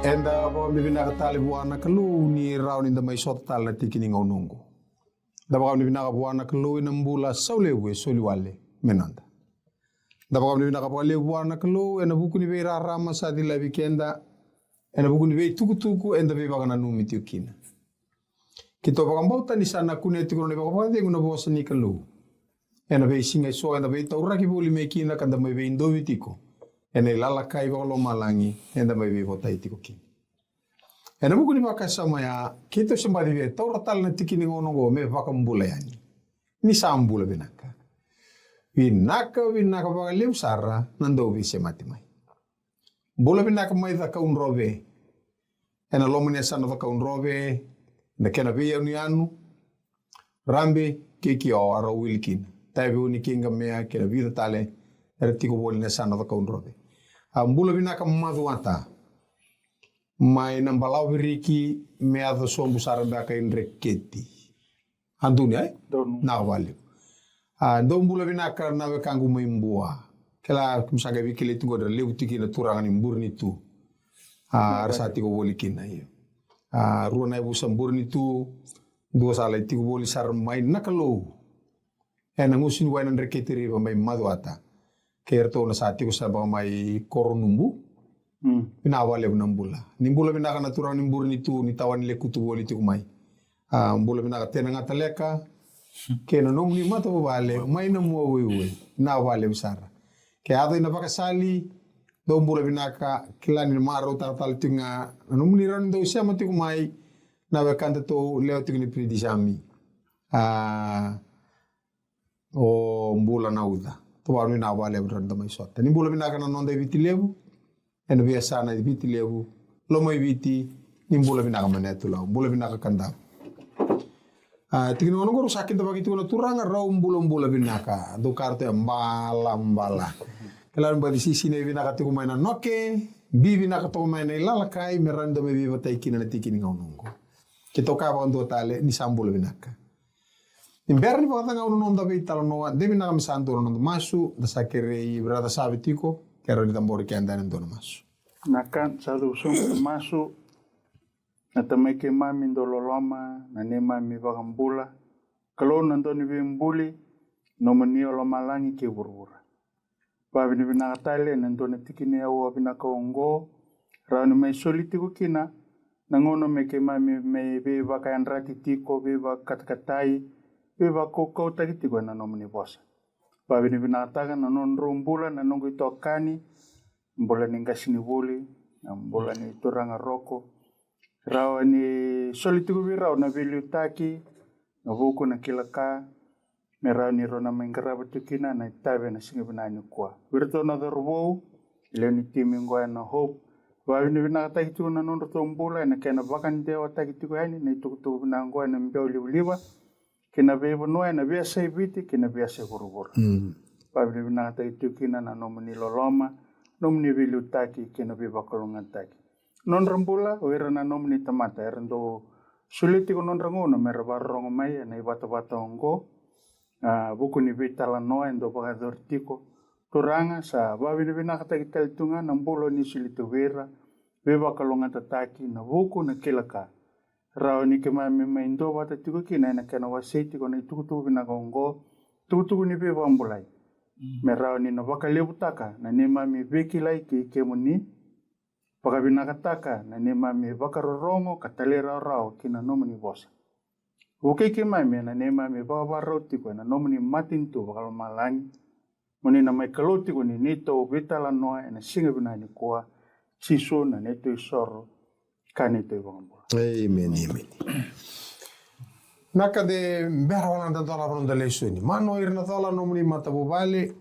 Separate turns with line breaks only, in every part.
Enda ba mbibina ka tali buana kalu ni raun inda mai sot tala tikini ngaunungu. Da ba mbibina ka buana kalu ina mbula saulewe soliwale menanda. Da ba mbibina ka buana kalu ena buku ni beira rama sa di la weekenda ena buku ni bei tuku enda bei bagana numi tiukina. Kito ba kambauta ni sana kune tikuro ni ba de nguna bosa ni kalu. Ena bei singa so ena bei taura ki boli mekina kanda mai bei indovi tiko. Ena lala kai lo malangi enda mai vivo tai tiko ki. Ena buku ni baka sama ya kito sembari be taura tal na tikini ngono go me baka mbula yani. Ni sambula binaka. Binaka baka liu sara nando vi se mati mai. Bula binaka mai da kaun robe. Ena lomene sana da kaun robe na kena be anu anu. Rambe kiki o ara wilkin. Tai uni kinga mea kena vida tale era tiko boli na sana da kaun robe. Mbula binaka maduata mai nambalau viriki mea da sombu sarabaka indre keti anduni ai na valeu ndo mbula binaka na wekangu mai mbua kala kumsaga vikile tungo da leu tiki na turanga ni mburni tu arsa tiko boli kina hiyo ruwa na ibu samburni tu dua sala tiko boli sar mai nakalo ena ngusin wa indre keti riba mai maduata kerto na sati ko sabang may koronumbu pinawale nambula nimbula binaka naturang nimbur nitu ni tawan le kutuboli ti kumay mbula binaka tenanga taleka kena nung ni mata wale may namuwe na wale usara kaya ado napakasali do mbula binaka kilani maro tatal tinga nung ni ron do siya mati kumay na wakanda to leo tingni pridisami o mbula na uda tuwaru na wale branda mai sota ni bula binaka na nonda viti lebu ena biasa na viti lebu lo mai viti ni bula binaka manetu la bula binaka kanda tikini ono goro sakin ta bagiti wala turanga raw bula binaka do karte mbala kala mbadi sisi ne binaka tiku mai na noke bi binaka to mai na lalakai meranda me viva taikina na tikini ngonongo kitoka ba ndo tale ni sambula binaka Imberni pakata nga uno da vitalo no devi na kamisanto no masu da sakere brada sabitiko kero ni tambori ke andane ndo masu
nakan sadu sung masu na tameke mami ndo loloma na ne mami bagambula kalau nanto ni bimbuli no menio lo malangi ke burbura pa bini bina tale nanto ne tikini au bina kongo rani mai solitiko kina nangono meke mami me be bakayan ratitiko be bakatkatai Beba koko tagi tigo na nomini bosa. Babi ni binataga na non rumbula na nongo itokani. Mbola ni ngasini boli. Na mbola ni turanga roko. Rawa ni solitigo birao na biliutaki. Na vuku na kilaka. Merao ni rona mengaraba tukina na itabe na singa binani kwa. Birto na dorbo. Leo ni timi ngoya na hope. Babi ni binatagi tigo na non rumbula. Na kena bakan dewa tagi tigo yani. Na itukutugo binangoya na mbeo liwliwa. Kena bebo noa na biasa ibiti kena biasa gurugura. Pabili binata itu kina na nomini loloma, nomini bilutaki kena beba kolongan taki. Non rambula oira na nomini tamata erando suliti ko non rangono mera barrongo mai na ibata ongo. Buku ni bitala noa endo bagador tiko. Turanga sa babili binata ital tunga nambulo ni sulito vera beba kolongan taki na buku na kilaka. Rao ni kema me indo bata tigo kina na kana waseti ko na tuku bina gongo tuku ni be bambulai me rao ni no baka lebutaka na nema mi beki lai ke muni baka bina kataka na nema mi baka rorongo katalera rao kina no muni bosa uke kema me na nema mi baba roti ko na no muni matin tu baka malangi muni na mai kaloti ko ni nito betala noa na singa bina ni kwa siso na neto isoro kanito ibambo
Amen. Naka de mbera wala nda dola ronda lesoni. Mano irna dola no muni mata bobale.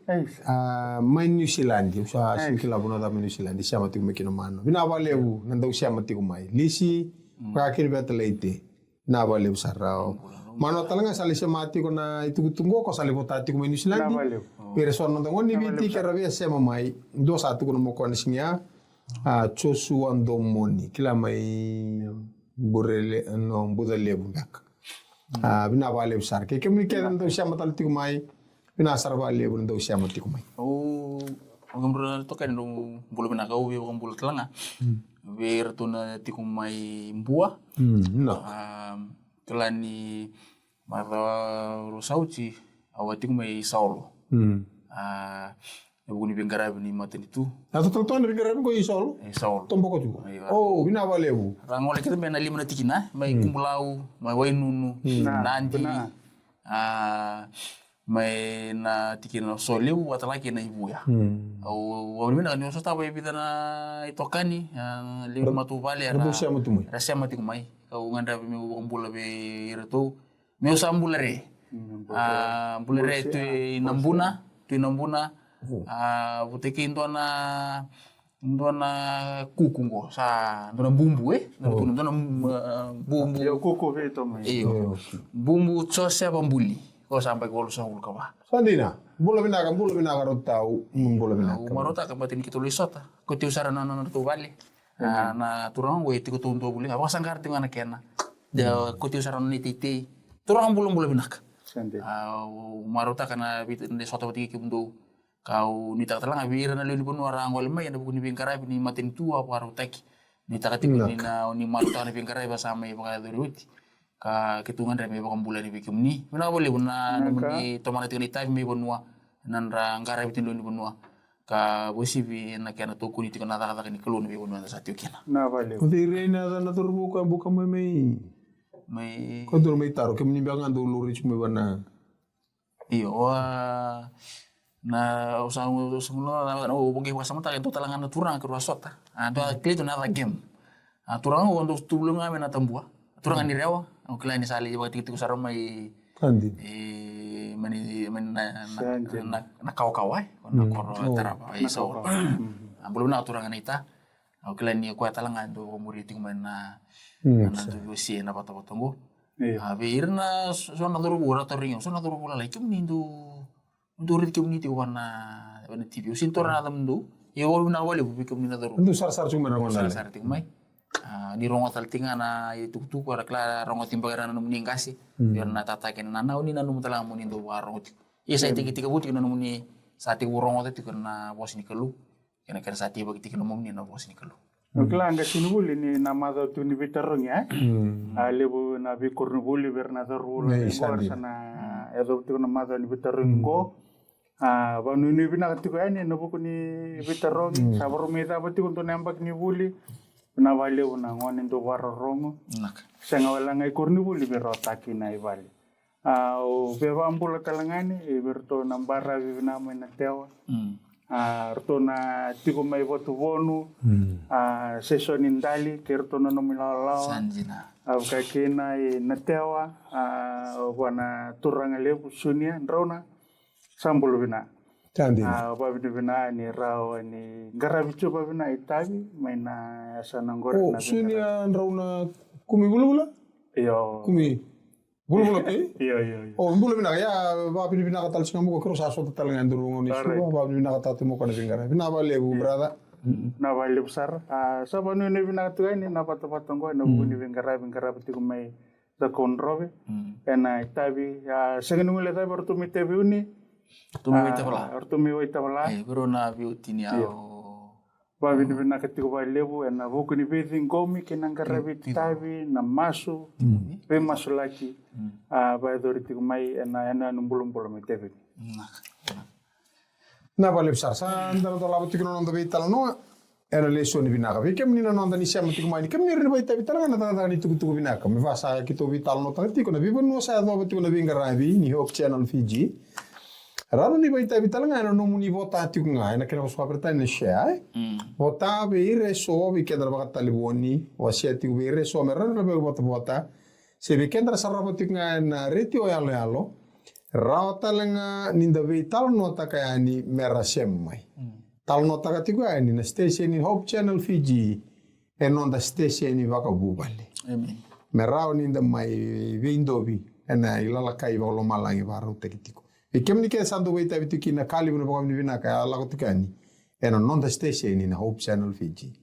Mai New Zealand, usa sinkila bona da New Zealand, siya mati kumekino mano. Bina wale u nanda usia mati kumai. Lisi kwa kiri beta leite. Na wale usarao. Mano talanga sali siya mati ko na itutungo ko sali potati kumai New Zealand. Pero so nanda ngoni biti karabia siya mamai. Do satu ko mo ko nisinya. Chosu andomoni kila mai burele no budale bundak bina wale usar ke kemi ke ndo siya matal tikumai bina sarwa le ndo siya matikumai
Ang to kan dong bulu pinakaw yung bulu talanga ver tu na tiku mai mbua
No.
kelani mara rosauci awatiku mai saulo buguni bengara ni maten itu
Atau tonton dari garan ko isol.
saulo
Tombo ko tu. Oh, bina lebu.
rangole kita mena lima tikina mai kumbulau mai wainunu nandi mai na tikina soliu watalaki na ibu ya au wamina ni sosta ba ibita na itokani lima matu vale
Rebu siya mo tumay.
rasia mati kumai kau nganda me umbula be irto me usambulare bulare tu inambuna buteki ndona kukungo sa ndona bumbu ndona bumbu
Yo kuku veto mai.
iyo bumbu chose bambuli ko sampai ko lusa ulka ba
Sandina, bola bina rotau, bola bina.
marota ka batin kita lisota ko ti usara na tu vale na turang we ti ko tunto buli apa sangkar ti mana kena da ko ti usara ni titi turang bulung binak
Sande.
marota kana bit de soto ti ki bundo kau ni tak telang abir na lili pun orang ngol mai na buku ni bingkarai ni matin tua apa arutaki ni tak ni na ni marota ni bingkarai basama i baka duruti ka kitungan reme baka bulan ni bikim ni mina boleh buna ni tomana tingani time mi bonua nan ra ngara bitin ni bonua ka bosi bi na kana toku ni tikana kata ni kelun bi bonua sa tiu kena
Na vale.
Kunti reina na turbuka buka mai.
mai
Ko dur mai taro ke mni bangan do luri cuma bana.
iyo na usaha na bugi pasama ta itu talangan turang ke ruasota do klito na game turang untuk tubulung ame na tambua turang ni rewa ang klani sali waktu itu sarong mai
Andi.
mani na kau-kawai na koro terapa iso belum na turang ita ang klani ko talangan do muri ting mana na do si na pato-patongo irna sona duru bura toringo sona duru bula lagi untuk rit community wana TV usin tora na tamdu yo na wali bu community duru
Untuk sar cuma rangon lale.
sar ting mai ni rongo taltinga na tuk ora kla rongo timbagara na muning kasi biar na tataken na uni na num talang muning do warong ti iya sai tiki tika buti na muni sati rongo ti na bos ni kelu kena kena sati bagi tika mum ni na bos ni kelu
Okla anga sinubuli ni namado tu ni bitarong ya. Lebu na bi kornubuli ber na darul ni bor sana edo tu namado ni bitarong ko. Ba nu ni bina tu ka ni no ni bitarong sabro meta bati kun to nambak ni buli. Na vale una ngonin do warong.
nak
Sanga wala ngai kornubuli ber otaki na ibali. O beba ambula kalangani e berto nambara bibina mena tewa. Rto na tiko mai votu vonu, seso nindali, ke rto na nomilalawa,
sanjina
kakena na tewa, wana turanga lebu sunia, nrona, sambulu bina.
Sandina.
Babi bina ni rawa ni garabicu babi na itabi, may na sananggore
Oh,
na
sunia rauna kumi bula.
Iyo.
Kumi. Bulu pe.
Iyo.
Oh, bulu bina ya ba bina katal singa mo ko sa so talangan durungo ni suba ba bina katal mo ko na bingara. Bina ba lebu brada.
Na vale besar. Saba nu ni bina tu ni na pato-patongo na buni bingara pati ko may da konrobe. Na itabi sengen ngule tabi ortu mi tebi uni.
tu mai tabla
Ortu mi wai tabla.
pero na beauty ni ao
Ba bina kati ko ba lebu na buku ni bething gomi kenang karabi tabi na masu. Pe masu lagi. Ba doriti ko may na numbulum-bulum mi tebi.
Na ba lebsar sa ndara to labo tikino non be tal no era le so ni binaka. Ve kem ni na non da ni siamo tikuma ni kem ni re ba tabi tal na ta ni tuku binaka. Me va sa kito vital no ta tiko na vivo no sa do tiko na bingara vi ni Hope Channel Fiji. Rano ni ba tabi tal na no muni vota tiko nga na kena so aperta ni share. Vota be ire so vi kedra ba taliboni wa sia tiko be ire so me rano be vota. Se vi kendra sarra tiko nga na reti o yalo. Rauta lenga ninda vei tal nota kaya ni mera mai. Tal nota katiku ni na station ni Hope Channel Fiji non da station ni waka bubali.
amen
Merau ninda mai vindobi ena ilala kai volo malangi varu tekitiko. E kem ni ke sandu vei tabi tiki na kali bunu pakam ni vina kaya ala kotikani non da station ni na Hope Channel Fiji.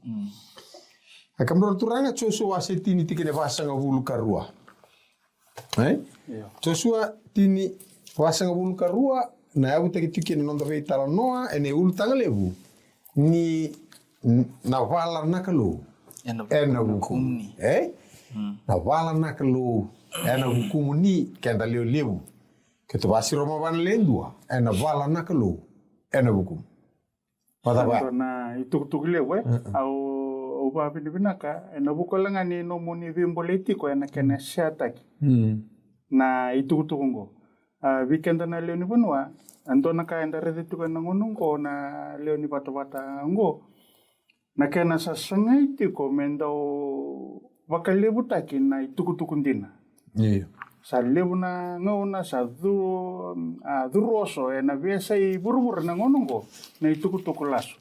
Akamro turanga chosu wasetini tiki ne vasanga vulu karua. Joshua tini wasanga bulu karua na abu teki tiki non dove tala noa ene ulu tanga lebu ni na valar na kalu ena hukumu. Na wala na kalo ena hukumu ni kenda leo. Ketu basi Roma van lendua ena wala na kalo ena hukumu. Pada ba?
Na itu lewe au ba binaka ena bukola ngani no muni vimbolitiko ena kena shataki. Na itu ngo. Weekend na leo ni bunwa andona ka enda retu kana ngonongo na leo ni bata ngo. Na kena sa sangai ko mendo wakalebutaki na itukutukundina.
Iya.
Sa lebuna ngona sa duroso na biasa I burubur na ngonongo na itukutukulaso.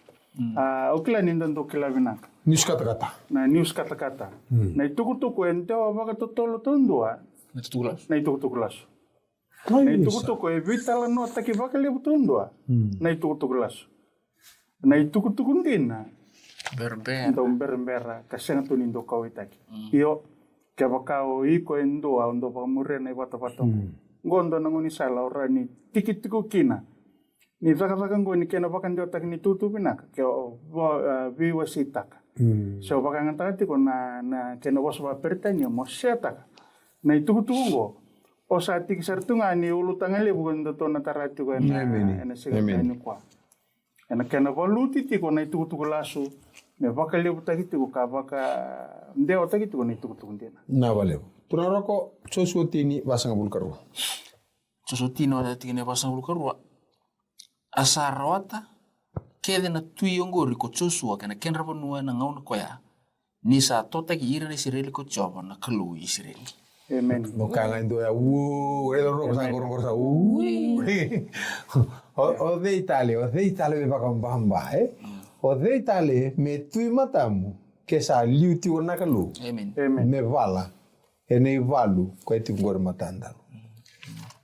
Okila nindando kila binaka.
News kata-kata.
Na news kata-kata. Na itukutuku entawa baka totolo tondua. Na itukutukulaso. Na itukutuku vitala no taki bakalebu tondua. Na itukutukulaso. Na itukutukundina. Berbera kaseng tu nindo kau itaki. Iyo kaya kau iko endo ando pamure na ibata ngondo nangoni sala ora ni tikitiku kina. Ni vaka ngoni kena baka ndio tak ni tutu binaka kaya viwa sitaka. So baka ngantati ko na kena waswa pertanya mo setaka. Na itu tungo. O sa tik sertunga ni ulutangale bukan to na tarati ko na sekretanya kwa. Ena kena valuti tiko na itu lasu. Me baka lebu takitu ka baka ndeo takitu na itu ndena.
Na valeu. Tunaroko sosotini basanga bulkarua.
Sosotini wata tikine basanga bulkarua. Asarawata kede na tuyongori ko chosua kana kenra banua na ngauna koya. Ni sa tota ki ira ni sireli ko choba na kalu Israeli.
Amen.
Nokanga indo ya elo ro sa korsa o de Italia me bakambamba o de Italia me tui matamu ke sa liuti ona kalu.
Amen.
Me vala ene valu ko eti ngor matanda.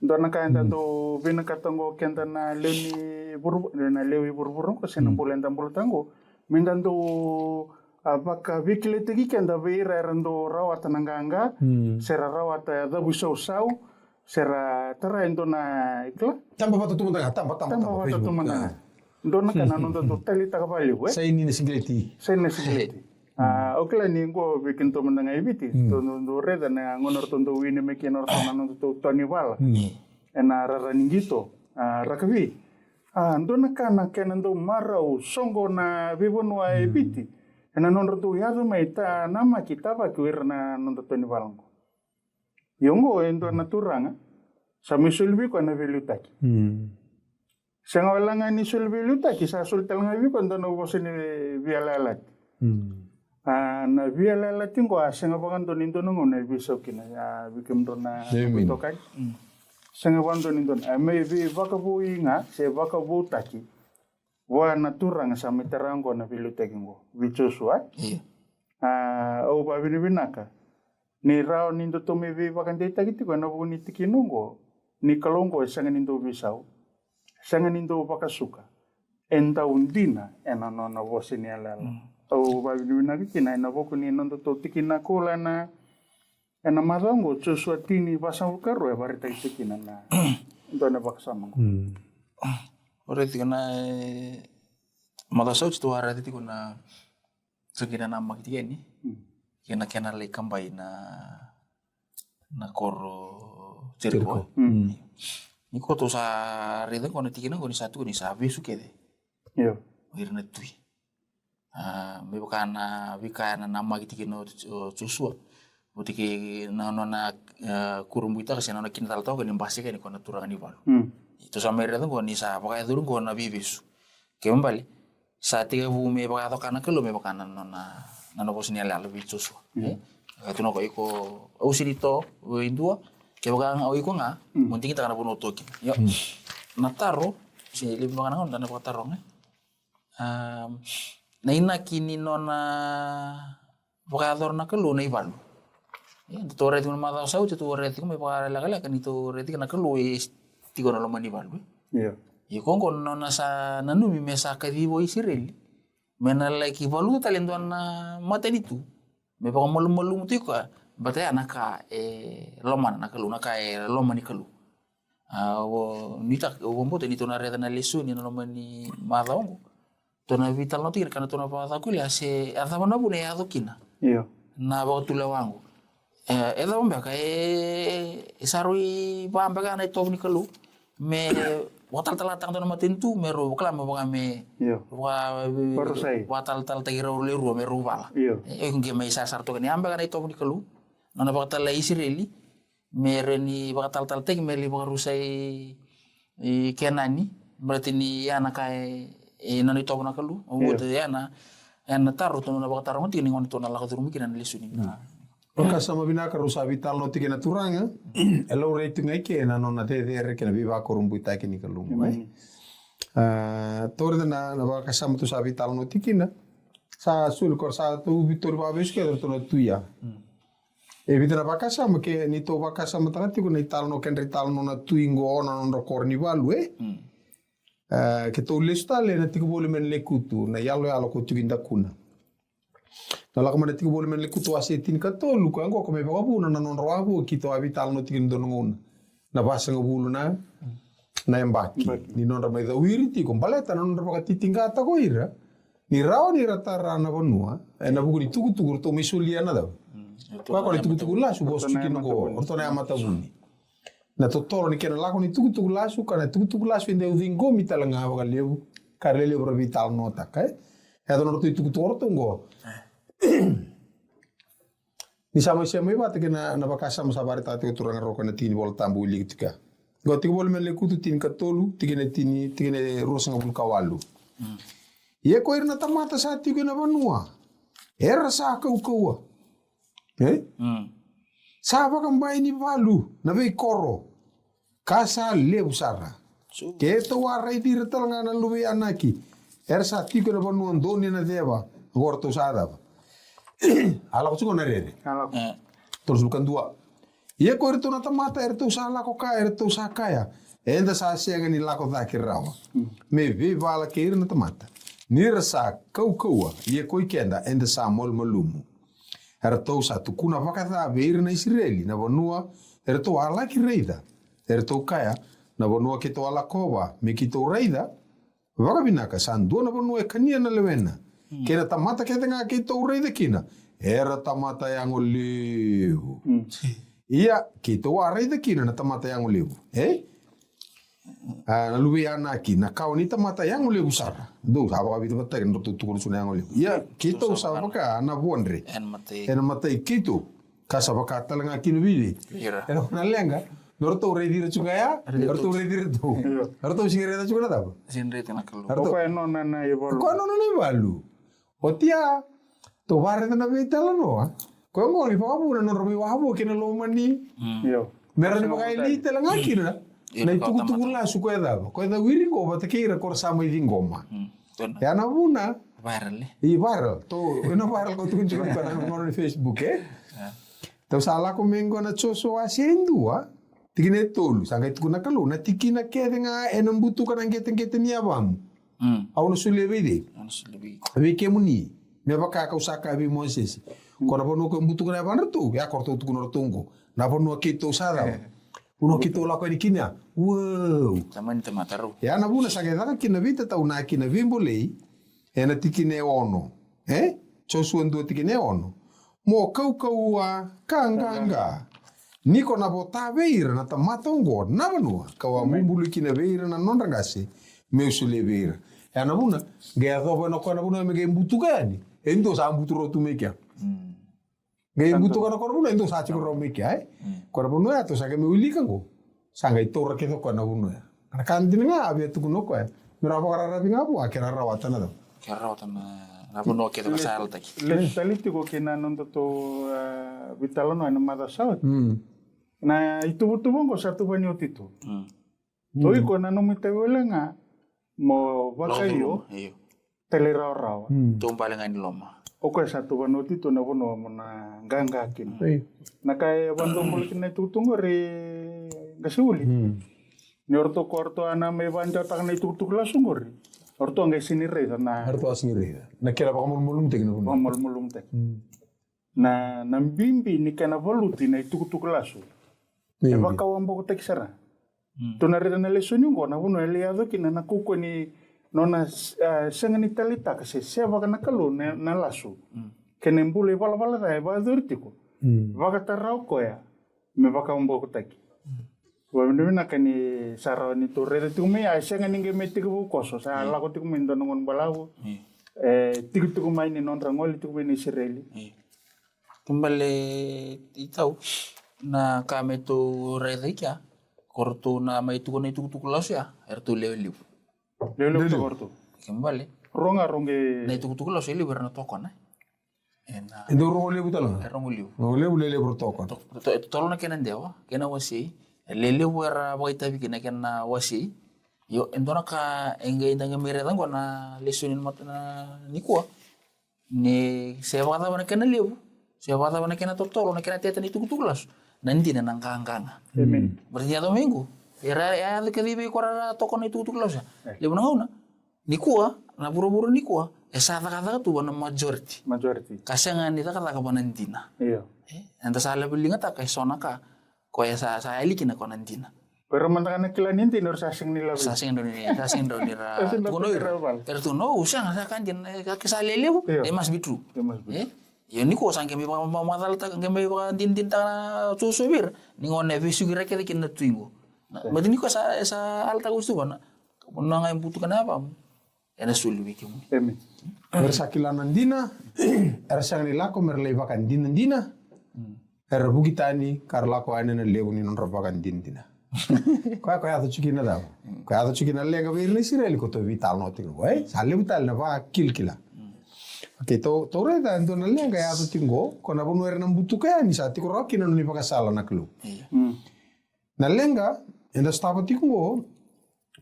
Dona ka enta do vina katango kenta na lewi burburu ko sena bolenda boltango mindando apaka vikile tegi kenda veira rando rawata nanganga sera rawata da busau sera tara endona ikla
Tamba batu tu manda tamba
batu tu manda dona kana nondo to tali ta valeu
sai ni singleti
okla ni ngo bikin to manda ngai biti to no reda na ngonor to ndo wini me kenor to nando to toni wala ena rara ningito rakavi ndona kana kenando marau songo na vivonwa biti ena nonro tu yado mai ta nama kitaba kuirna nondo toni walango yongo endo naturanga sa misulbi ko na velutaki senga walanga ni sulbi lutaki sa sultal ngawi ko ndo no bosini vialalat na vialalat ngo senga bangando nindo no na biso kina ya bikim dona tokai senga bangando nindo me vi vakabu inga se vakabu taki wa naturanga sa mitarango na velutaki ngo bichosua o ba binaka ni rao nindo to me vi vakande taki ko na buni tikinungo ni kalongo sanga nindo bisau sanga nindo bakasuka enda undina ena no vosi ni alala o ba binaka kina na boku ni nondo to tikina kola na ena madongo tsuatini basang karo e barita tikina na ndona baksamango
ore tikana madasau tu ara titi kuna sekira nama kitikeni kena le kambai na koro cerco ni koto sa reda kona tikina koni satu ni sa besu kede
yo
irna tui me bakana vikana nama kitikino Joshua botiki na kurumbuita kasi na kintal tau kani mbasi kani kona turangan ni balu itu sama reda koni sa pakai turun kona bibisu kembali saat tiga bumi bakato kana kelo me bakana na bos ni ala lebih Joshua itu no iko ausirito indua ke bakang au iko nga munting kita kana puno toki yo nataro si lebih bakana ngon dana bakataro na ina kini nona bakator na kelo na ibalu ya to reti no mada sau tu reti ko me bakara la kan itu reti kana kelo tigo no mani balu
yo
Ikongo nona sa nanumi mesa kadibo Israel. Mena like balu talento na matenitu. Me pa malu mutiko bataya naka loma naka lu naka loma ni kalu. Wo nita wo mbote ni tona reta na lesu ni loma ni madaongo. Tona vital no tir kana tona pa takuli ase adama na bune adokina.
Iyo.
Na ba tula wangu. Eda omba ka sarui ba ambaga na ito ni kalu. Me watal talatang do na matintu me ro kala me ba me.
Iyo.
Watal tal tagira le ro me ro bala.
Iyo.
Ngi me sasar to ni ambaga na ito ni kalu. Na ba tal Israeli. Me reni ba tal teg me li ba rusai kenani. Berarti ni anak kai nani ito na kalu. O de ana taru to na ba taru ngi ni ngon to na la ko mikiran lisuni.
Oka sama binaka rusa vital no tigena turanga. Elo reitu ngai ke na nona te ke na viva korumbu ta ke ni kalungu ai. Tore na ba kasama tu sa vital no tigena. Sa sul kor sa tu vitor ba ves ke to no tuya. E vitana ba kasama ke ni to ba kasama tanga tiku na ital no ken rital no na tuingo na no korni valu ke to listale na tiku bole men le kutu na yalo ko tuginda kuna. Nala kamana tiku bole men le kutu asetin ka tolu ka ngo kome ba bu na non rabu ki to avital no tikin don ngun na basa ngobulu na embaki ni non ramai da wiri ti ko baleta non ra ka titinga ta ko ira ni rao ni ratara na bonua na buku ni tuku to misulia na da ko ni tuku la su bos tikin ngo orto na amata buni na to toro ni kena lako ni tuku la su kana tuku la su inde uvingo mitalanga ba lebu karele bro vital no ta kai edo no tuku torto ngo ni sama ba te na bakasa masabari tati ko turanga roka na tini bol tambu litika go tiko bol men le kutu tin katolu tigene rosa ngabul kawalu ye ko irna tamata sa tiko na banua era sa kau sa ba kambai ni balu na be koro kasa le busara ke to warai dir talanga na luwe anaki era sa tiko na banua ndoni na deva gorto sada ala ko tsugo na rere terus bukan dua ia ko erto na tamata erto sa la ko ka erto sa kaya enda sa sianga ni la ko da kirawa me vi vala ke ir na tamata ni rasa kau ia ko ikenda enda sa mol malumu erto sa tukuna vakata veir na Israeli na bonua erto ala ki reida erto kaya na bonua ke to ala kova me ki to reida vaka binaka sandu na bonua kania na lewena kena tamata ke tenga ke to reida kina era tamata yang oliu ia ke to reida kina na tamata yang oliu na luwe anaki na kau ni tamata yang oliu sara do saba bitu bata ken tu tu kursu yang oliu ia kita usah baka na bondre en mate kitu kasa baka talanga kinu bili era na lenga norto reidira juga ya norto reidira tu norto singere juga na tabo
Sinre na kalu
ko no na evalu
ko no evalu otia to barre na vitala no ko ngoli pa bu na romi wabu kena lo mani
yo
merani bagai li tela ngakira na tuku la su ko da wiri go ba tekira kor sama i ngoma ya na buna
viral
to eno viral ko tukun juga kana ngoro di Facebook to sala ko mengo na choso asendua tikine tolu sanga tukuna kalu na tikina kedenga enambutu kana ngeten ni abam au no sulebide abi kemuni me baka ka usaka abi Moses kora bono ko mbutu kana banrtu ya korto tukuno tungo na bono kito sada uno kito la ko dikina wow
taman temataru
ya na buna sanga daka kina vita ta una kina vimbole ena tikine ono chosu ndo tikine ono mo kau kanganga niko na bota veira na tamatongo na banua kawa mumbulu kina veira na non ragazzi me usule veira ya na buna ge adobo no kona buna me ge mbutu gani endo sa mbutu rotu mekia ge mbutu kona kona buna endo sa chiko mekia kona buna ya to sa ge me uli kango sanga itora ke to kona buna kana kandina nga abia tu kuno ko mira ba rara binga bu akira rawatana do
na bono ke to sal taki
le taliti ko kena nondo to vitalano na mada sa na itu bongo satu banyo tito to iko na no mitewela nga mo bakayo telera rawa
tumpale ngani loma
o ko satu banyo tito na bono na ganga kin na kay bando mulkin na tutungo re gasuli ni orto korto ana me banja tak na tutuk lasung gor orto ngai sini re na
orto sini re na kela ba mulum tek no
mulum tek na bimbi ni kana voluti na tutuk lasu e ba kawambo ko tek sara to na re na lesoni ngo na bono eliado kina na kuko ni nona sengani talita ka se ba kana kalu na lasu kene mbule pala da ba durtiko baka tarau ko ya me baka umbo ko taki wa mena kani saroni torre tu me a senga ninge me tiku koso sa la ko tiku me ndongon balawo tiku mai ni non rangoli tiku me ni Israeli
Kembali itau na kami tu redika kortu na mai tu kone tu kulas ya ertu leu
lelo to korto
kembali
ronga ronge
na tu kulas liu berna tokon ena
Endo ro le butala.
erong liu
O le le protokol.
tolo na kenan dewa kena wasi lele wera baita bikina kena wasi yo endona ka engge indanga mere tango na lesunin matna nikua ni sewa ta kena liu sewa ta kena totolo na kena teta ni tukulas nanti na nangkanga berarti atau minggu era ya kalibe kora tokon itu tukulas ya le bona nikua na buru-buru nikua esa kata tu wana majority kasangan ita kata kapanantina
iya
anta sala bilinga ta kay sonaka ko esa sa elikina konantina
pero mantakana kilanin tinor sasing nila
sasing Indonesia kuno tertuno usang sa kanjen kasalele mas bitru ya ni ko sangke mi mamal ta ngembe din ta susubir ni ngone visugira kete kinna tuingo mati ni ko sa alta gustu bana nanga imputu kenapa ena sulu wikimu
Bersakilan dina, sang nilako merlevakan dina. Bugitani karlako ane na lewu ni non robakan dina. Kaya ato chukina daw. Kaya ato chukina lega virne Israel ko to vital no tingo. Sale vital na va kilkila. Oke to re da ando na lega kaya ato tingo kona bunu era nambutu kaya ni sa tiko roki na ni pakasala na klu. Na lenga enda stapa tingo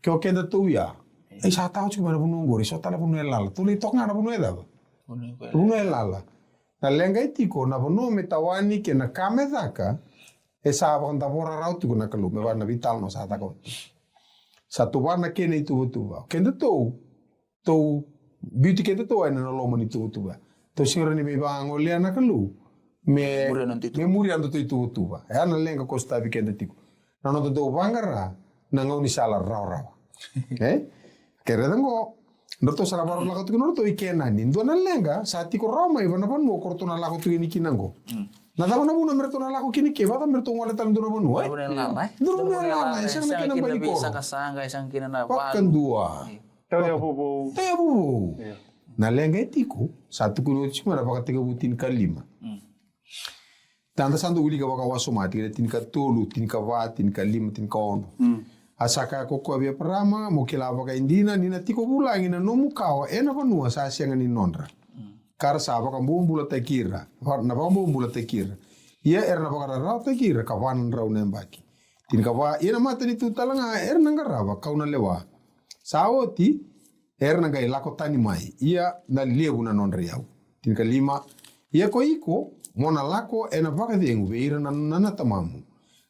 kyo kenda tuya. Sa tao cuma na bunu ngori so tala bunu elala. Tuli tok na bunu edaba. Bunu elala. Na lenga itiko na bunu metawani ke na kame daka esa abang tabora rautu na kalu me na vital no sa tako. Satu warna kene itu tuba. Kenda to beauty kenda to ana no lomo ni tuba. To sira ni beba ngolia na kalu. Me muri ando itu tuba. Ya na lenga costa bi kenda tiko. Na no to bangara na ngoni sala raw. Okay? Kere dango Norto sara baru laku tu norto ikena ni ndo na lenga saati ko Roma ivana pan mo korto na laku tu ini kinango. Na tahu na muna merto na laku kini ke bata merto ngale tal ndo na banu ai. Ndo na lala isang na kinang balik ko.
Isang kasanga isang kinana.
Pakan dua.
Tayo bobo.
Na lenga itiko satu kuno cuma na pakat 3 5. Tanda sandu uli ka waka wasomati tin ka tolu tin ka va tin ka 5 tin ka 1. Asaka koko abia parama mo kilava ka indina nina tiko bulangi na nomu kawa ena vanua sa sianga ni nondra. Kar sa baka mbumbula tekira. Na baka mbumbula tekira. Ia erna baka rara tekira kawanan rau nembaki. Tin kawa ina mata ni tutalanga erna ngarava kauna lewa. Saoti erna gai lako tani mai. Ia na lebu na nondra yau. Tin ka 5 ia ko iko mona lako ena baka dengu veira na tamamu.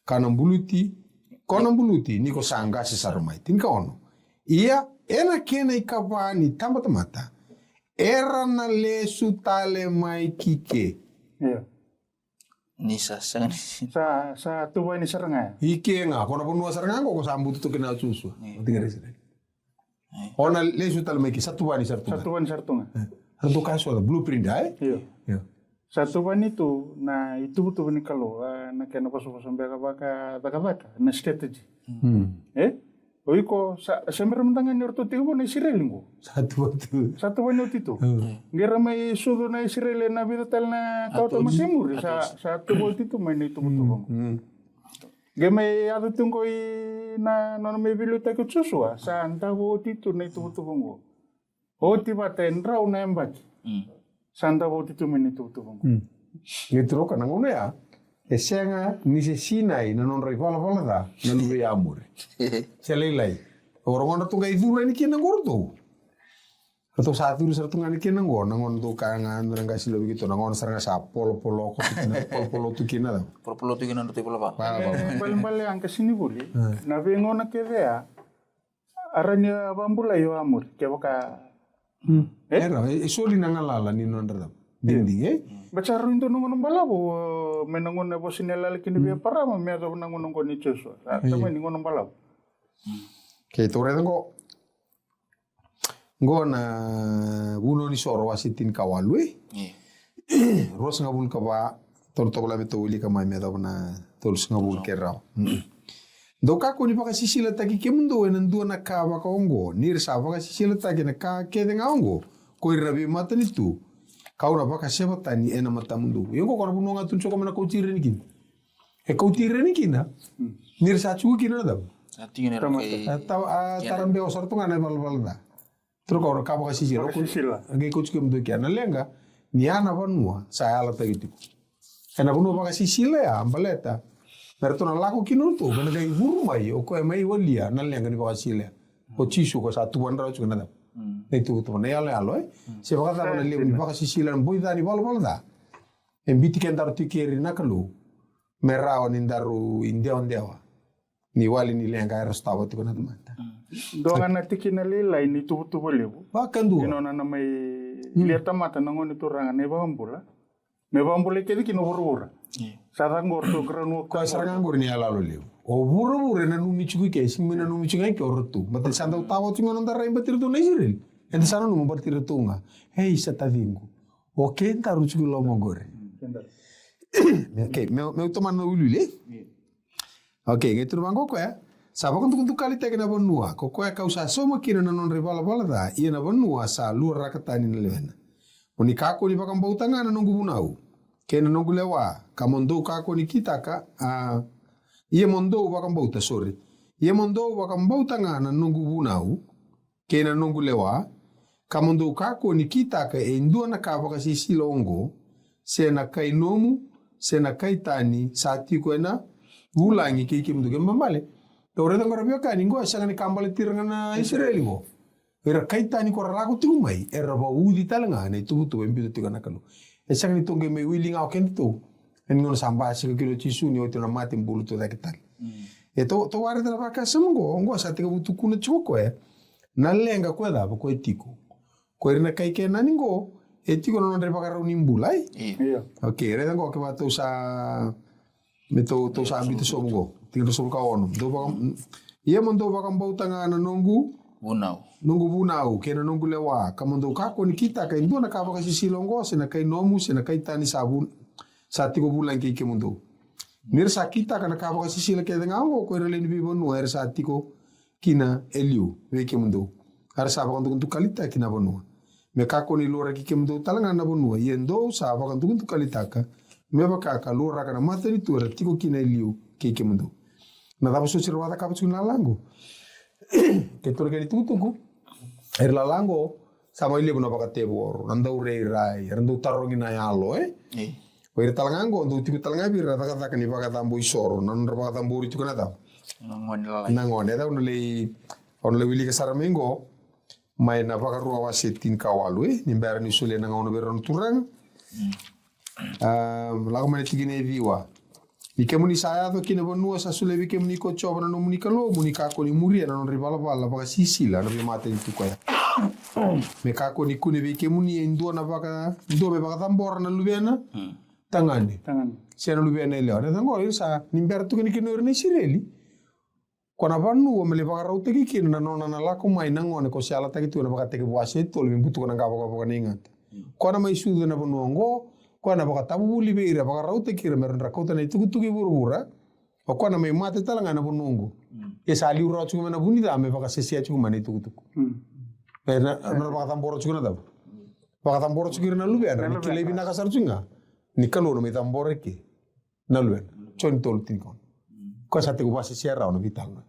Kana mbuluti kono buluti niko sanga si sarumai tinka ono ia ena kena ikapa ni tamata era na le sutale mai kike
Nisa sangan
sa tuwa ni saranga
ike nga kono punua saranga ko sambutu to kena susu tingere sire ona le sutale mai ki satu wani sartunga sartu kaso blueprint ai
iya satu wan itu na itu ni kalau na kena pasu-pasu baka na strategy oiko sampai rementangan ni orto tigo na Israel ngo satu wan itu ngera mai sudo na Israel na vital na kauta masimur satu wan itu main itu betul gemai adu tunggo na non me bilu ta ko susua sa anta wo itu na itu betul ngo o tiba tenra una embaki Santa boti tu meni tu bang.
Gitu kan ngono ya. Esenga ni se sinai na non rivala da na lu ya amore. Selelai. Orang orang tu ngai dura ni kena gordo. Atau satu ngani kena ngon tu kangan nang kasih lebih gitu ngon seranga sapol polo ko polo tu kena.
Polo tu kena tu polo ba.
Bale ang kasini buli. Na vengona ke vea. Aranya bambula yo amor. Ke baka
Era soli nangalala ni nondra dinding
Bacaru itu nungun balabo menangun nebo sinela kini biar parama me ada nangun nungun ni ceso. Sama ni ngungun balabo.
Ke tore ngo na buno ni soro wasitin kawalwe. Ros ngabul ka ba tol to la beto uli ka mai me da na tol ngabul ke raw. Do ka ko ni pa sisila taki ke mundo en ndo na ka ba ka ongo ni sa ba ka sisila taki na ka ke de ongo ko irabi mata ni tu. Kau na ba ka seba tani ena mata mundo. Yo ko ko bunga tun so ko na ko tire ni kin. E ko tire ni kin na. Ni sa chu kin na da.
Tingin na
Tarambe osor tu ngana bal da. Tro ko ka ba ka sisila ko ngai ko chukem do kya na lenga. Ni ana vanua sa ala tagiti. Ena vanua ba ka sisila ya ambaleta. Merto na lako kinuto kana kai huru mai o ko mai walia na lenga ni ba sisila. O chisu ko sa tuan ra chu na da. Itu tu na yale alo se ba ka na le ni ba ka sisila boi da ni bal da. En biti ken dar tikeri na kalu. Merao ni daru india ondewa. Ni wali ni lenga era stava tu na mata.
Donga na tikina le lai ni tu lebu.
Ba kandu.
Ino na mai liata mata ngoni tu ranga ne bambula. Me bambula ke di kino buru. Sarangor to granu
ko sarangor ni ala lo le. O buru na nu michu ke simina nu michu ngai ke ortu. Mate sanda utawa tu ngona ndara imbatir tu naisiril. Ente sana nu mbatir tu nga. Hei satavingu. O ke taru chu lo mogore. Okay, me toman na ulule. Okay, ngai tu bango ko ya. Saba kuntu kali teke na bonua. Ko ko kausa soma kina na non bala da. Ia na bonua sa lu rakatani na levena. Oni kako ni pakam bautanga na nungu bunau. Kena nungu lewa. Ka mondo kako ni kitaka. Ia mondo pakam bauta, sorry. Ia mondo pakam bautanga na nungu bunau. Kena nungu lewa. Ka mondo kako ni kitaka e indua na kapa kasi silongo. Sena kai nomu. Sena kai tani. Sati ko ena. Ulangi kiki mduke mbambale. Tore tangga rabia kani ngo asanga ni kambale tiranga na Israeli mo. Era kaita ni kora raku tu mai era ba udi talanga na itu tu embi tu kana kalu. Asanga ni tonge me willing au ken tu. En ngono samba asanga kilo chisu ni otu na mati mbulu tu dakital. To ware da ba ka samongo ngo asa tika butu kuna choko na lenga ko da ko etiko. Ko erna kai ke nani ngo etiko no ndre ba ka mbulai. Okay, re ngo ke ba tu sa me to sa ambitu somongo. Tinggal sol ka ono. Do ba ia mondo ba kam bautanga na nungu bunau kena nungu lewa kamondo ka ko ni kita ka indo na ka ba kasi silongo se na kai nomu se na kai tani sabun sa tiko bulan ke ke mundo nir sa kita kana ka ba kasi sila ke ngao ko rele ni bibon no er sa tiko kina eliu we ke mundo har sa ba kuntu kalita kina bonu me ka ko ni lora ke mundo talanga na bonu yendo sa ba kuntu kalita ka me ba ka lora kana materi tu er tiko kina eliu ke mundo na dava so cirwata ka putsu na lango ke torke ni tutuku er la lango sama ile buna bakate bor nanda ure rai rando tarongi na yalo o ir talangango ndo tiku talanga bir rata kata kani bakata ambo isoro nan ra bakata ambo itu kana ta nangone da onle wili ke saramengo mai na baka ruwa wasetin kawalu ni mbara ni sule na ngono beron turang lago mane tigine viwa Ike muni saya to kina bonua sa sule bike muni ko choba no muni kalo muni kako ni muri na non ribala bala baka sisila no mate itu kaya. Me kako ni kune bike muni indua na baka indua be baka tambor na lubiana tangani. Sia na lubiana ile ora tango sa nimber tu kini kino ni sireli. Kona banu o mele baka raute ki kina na nona na lako mai nangone ko siala ta kitu na baka teke buase to le butu kona ngaba baka ningat. Kona mai sudu na bonongo Kona baka tabu libeira baka raute kira meron rakota na itukutuki burubura o kona mai mate talanga na bonongo e sali uro chuma na bunida me baka sesia chuma na itukutuku na baka tamboro chuna da baka tamboro chukira na lube na kilebi na kasar chunga ni kalo no me tambore ke na lube chon tol tinkon ko sa te ko base sia ra no vital na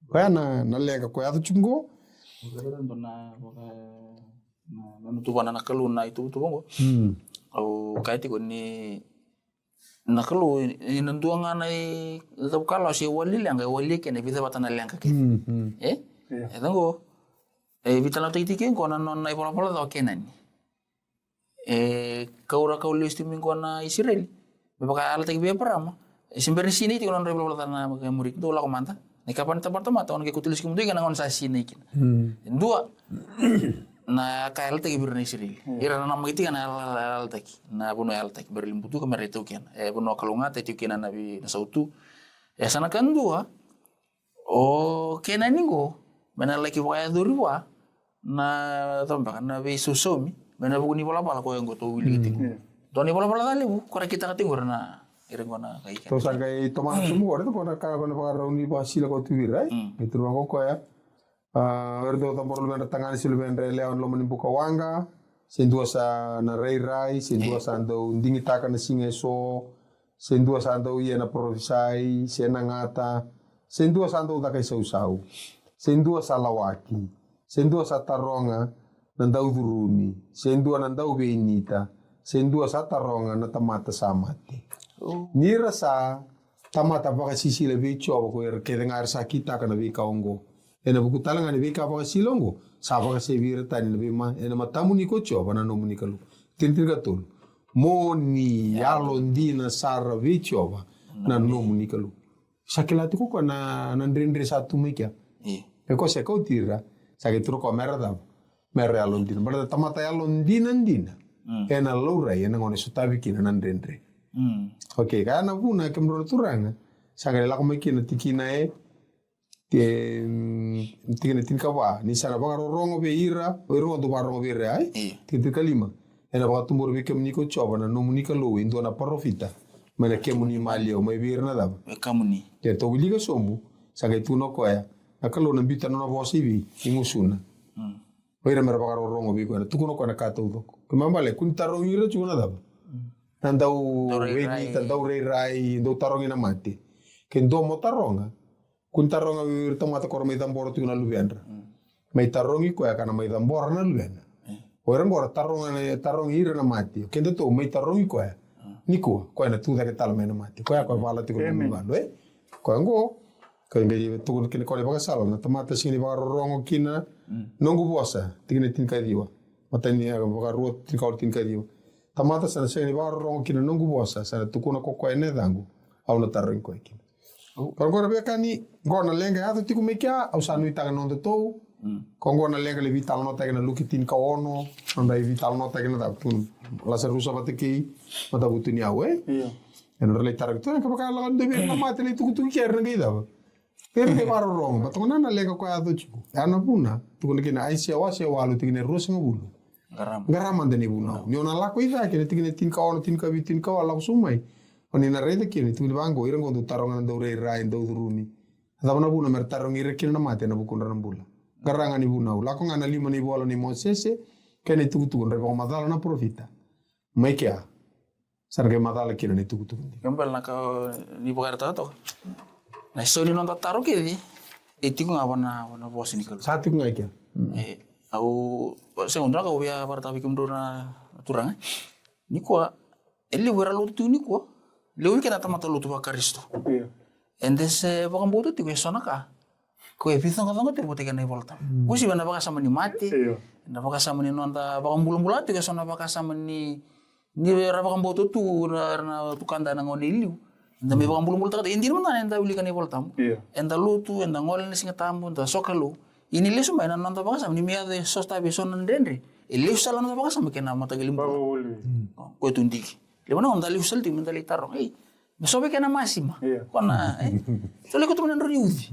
ko na lega ko ya chungo
na nutuban na kaluna itu bongo au kaiti ko ni nakalo inandua nga na tau kala si wali lenga wali ke ne vita batana lenga ke etango vita la tiki ko na non na pola pola do kenani kaura kauli stimin ko na Israel be baka ala tiki be parama simber sini ti ko non re pola na ke murik do la ko manta ne kapan tabartama ta on ke kutilis ke mundo ke na on sa sini kin dua na kael teki birna Israel. Ira na namagiti kana al teki. Na puno al teki berlimbutu kamera itu kian. Puno kalunga teki kian na bi na sautu. Sana kan dua. O kena ningo. Mana laki waya duriwa na tomba kana bi susomi. Bena buku ni bola-bola ko yang goto wili kiting. Toni bola-bola tali bu, kore kita kating na ireng kona kai kan.
To sakai tomat semua itu kona rauni pasila ko tuwirai. Itu mako ko ya. Erdo tambor lu tangan si lu leon lo menimbuka wanga. Sendua sa na rai sendua sa ando ndingi taka na singeso. Sendua sa ando iya na provisai, sena ngata. Sendua sa ando takai sau-sau. Sendua sa lawaki. Sendua sa taronga nandau durumi. Sendua nandau benita. Sendua sa taronga na tamata samati. Nira sa tamata baka sisi lebih coba ko kedengar sa kita kana bi kaongo. Ena buku talanga ni bi ka baka silongo. Sa baka se bir tani lebih ma ena matamu ni ko coba na nomu ni kalu. Tintir gatul. Moni alondina sara bi coba na nomu ni kalu. Sakilati ko na nandrendre satu mekia. Eko se ko tira sa ke tro ko merda. Merda alondina. Berda tamata alondina ndina. Ena laura ena ngone sutabi kina nandrendre. Oke, karena puna kemro turanga. Sangale lako mekina tikina tikina tinkawa. Ni sana banga rongo be ira, rongo tu barongo be rai. Tintir kalima. Ena baka tumbur be kem niko coba na nomu nika lo indo na profita. Mana kemu ni malio mai bir na dab.
Kamu ni.
Ya to wili ka somu. Sangale tuno ko ya. Akalo na bita na bosi bi ingusuna. Oira mera baka rongo be ko na tukuno ko na kato do. Kemambale kun tarong ira chuna dab. Tandau rei, tandau rei, do tarongina mati. Kendo mo taronga. Kun taronga wir tomata kor mai tambor tu na lubiandra. Mai tarongi ko ya kana mai tambor na lubiandra. Orang gora taronga ne tarongi ira na mati. Kendo to mai tarongi ko ya. Niko ko na tu da ke tal mai na mati. Ko ya ko bala ti ko mi bando Ko ngo ko ngai tu ko ko le baka sala na tomata sini baka rongo kina. Nongu bosa, tigine tin kadiwa. Matani baka ruot tin ka tin kadiwa. Tamata sana seni baru rongo kina nunggu bosa sana tukuna koko ene dangu au na tarring ko kina. Kalau kau beka ni gona lenga ya tiku mekia au sanu itanga nondo to. Kau gona lenga le vital nota kena lukitin ka ono, nanda vital nota kena tak tun laser rusa bateki mata butuni awe.
Iya.
Eno le tarring to ka baka lawan de na mate le tuku tuku kier ngai da. Pero baru rongo, batong na lenga ko ya to chiku. Ana puna tukuna kina aisia wase walu tikine rusa ngabulu. Garam anda ni buna. Ni ona lako ida kene tikine tin ka ono tin ka bitin ka wala sumai. Oni na rede kene tu bango irang kondo taronga ndo re rai ndo duruni. Ada na buna mer tarong ire kene na mate na bukun ran bula. Garanga ni buna. Lako ngana lima ni bola ni mosese kene tuku tuku re madala na profita. Maikia. Sarge madala kene ni tuku tuku.
Kembal na ka ni bukan tato. Na so ni nonton taro kiri. Itu ngapa na bos ini kalau.
Satu ngai kia.
Au segunda kau biar partai kemdona turang. Ni kuah, eli wera lutu ni kuah. Lewi kena tamata lutu bakaristo. Endes bukan bodoh tiga sona ka. Kau episode kau tu bote kena volta. Kau sih mana baka sama ni mati. Nda baka sama ni nonta baka bulan-bulan tiga sona baka sama ni wera baka bodoh tu na tukanda na ngoni liu. Nda me baka bulan-bulan tak ada inti mana enda uli kena volta. Enda lutu enda ngol ni singa tamu enda sokalo. Ini lesu main nonton baka sama ni mia de sosta besonan dendre. Lesu salah nonton baka sama kena mata gelim. Kau tundi. Lepas na onda lesu salti mentali tarong. Besobe kena masih mah. Kona. Soalnya kau tu menan riuzi.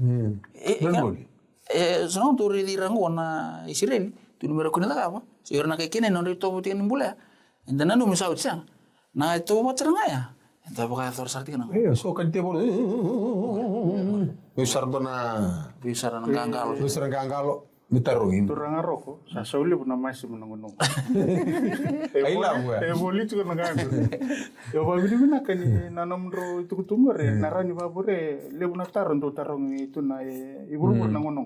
Senang tu di rangu na Israel. Tu numero kena tak apa. Sekarang nak kene nonton itu buat yang boleh. Enda nanu misal siang. Nah itu buat cerang ya. Enda baka tor sarti kena.
So kan dia boleh. Besar dona.
Bisa orang ganggal.
Besar ganggal. Betarungin.
Turang aroko, sa sauli pun masih menunggu.
Aila gua.
Boli juga nanggago. Ya babi ni nak ni nanam ro itu kutumur narani babure lebu natar untuk tarong itu na ibu pun nangonong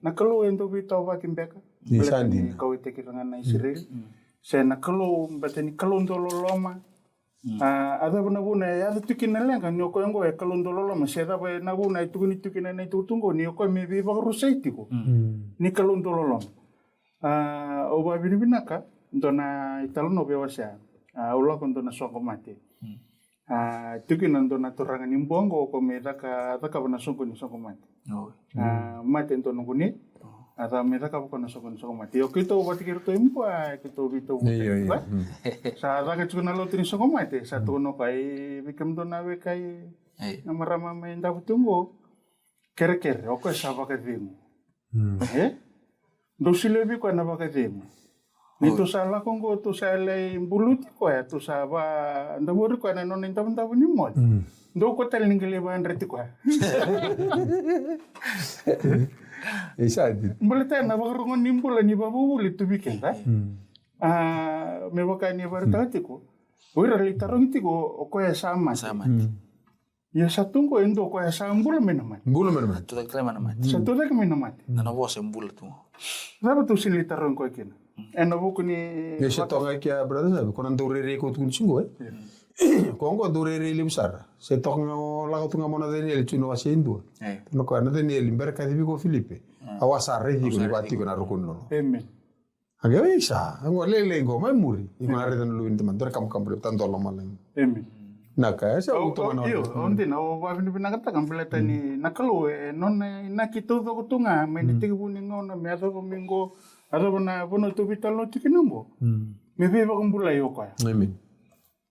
na kalau untuk kita wakin beka.
Sandi.
Kau itu kirangan na Israel. Saya nak kalau batani kalau untuk loloma. Ada pun abuna ada tukin na lang kan nyoko yang gue kalau untuk loloma saya dapat nabuna itu ni tukin na itu tunggu ni nyoko maybe baru rusai tiku. Ni kalau untuk loloma. Oba bini binaka untuk na italon obe wasya. Ulah untuk na songko mati. Tukin untuk na turangan imbongo ko mereka ada kapan songko ni songko mati. Mati untuk nunggu ni. Ada mereka bukan nasokon mati. Yo kita obat kira tu impa, kita bito. Sa ada ke cuna lo tini sokon mati. Satu no kai bikem do nawe kai. Namarama main dapat tunggu. Kere-kere, oke sa pakai demo. Dosi lebih ko na pakai demo. Ni tu sa la kongo tu sa le buluti ko ya tu sa ba ndabori ko na non inta banta ni mo. Ndo ko tel ningale ba ndreti ko.
Exacto.
Mbole ta na ba rongo nimbula ni ba buli tu bikenda. Me baka ni ba ta tiko. Ora li tarong tiko ko ya sama.
Sama.
Ya satu ko endo ko ya sambula menamat.
Bulu mana?
Tu tak terima nama.
Satu dak menamat.
Na bos embul tu.
Sabe tu sin li tarong ko kena. Ena buku ni
Ya setonga kia brother sabe konan durere ko tun singo Kongo durere li besar. Setonga la ko tunga mona deni li tuno wasindu. No ko na deni li berka di ko Filipe. Awasare di ko bati ko na rukun no.
Amen.
Age isa, ngo lele ngo mai muri. Iko na redan lu intima dor kam kam tanto lo malang.
Amen.
Naka sa uto na.
Yo, onde na o ba vini binakata kan beleta ni nakalo non na kitu do kutunga me ni tigi buni ngona me ado mingo ado na bono tu vital no tikinumbo. Me be ba kumbula yo ka.
Amen.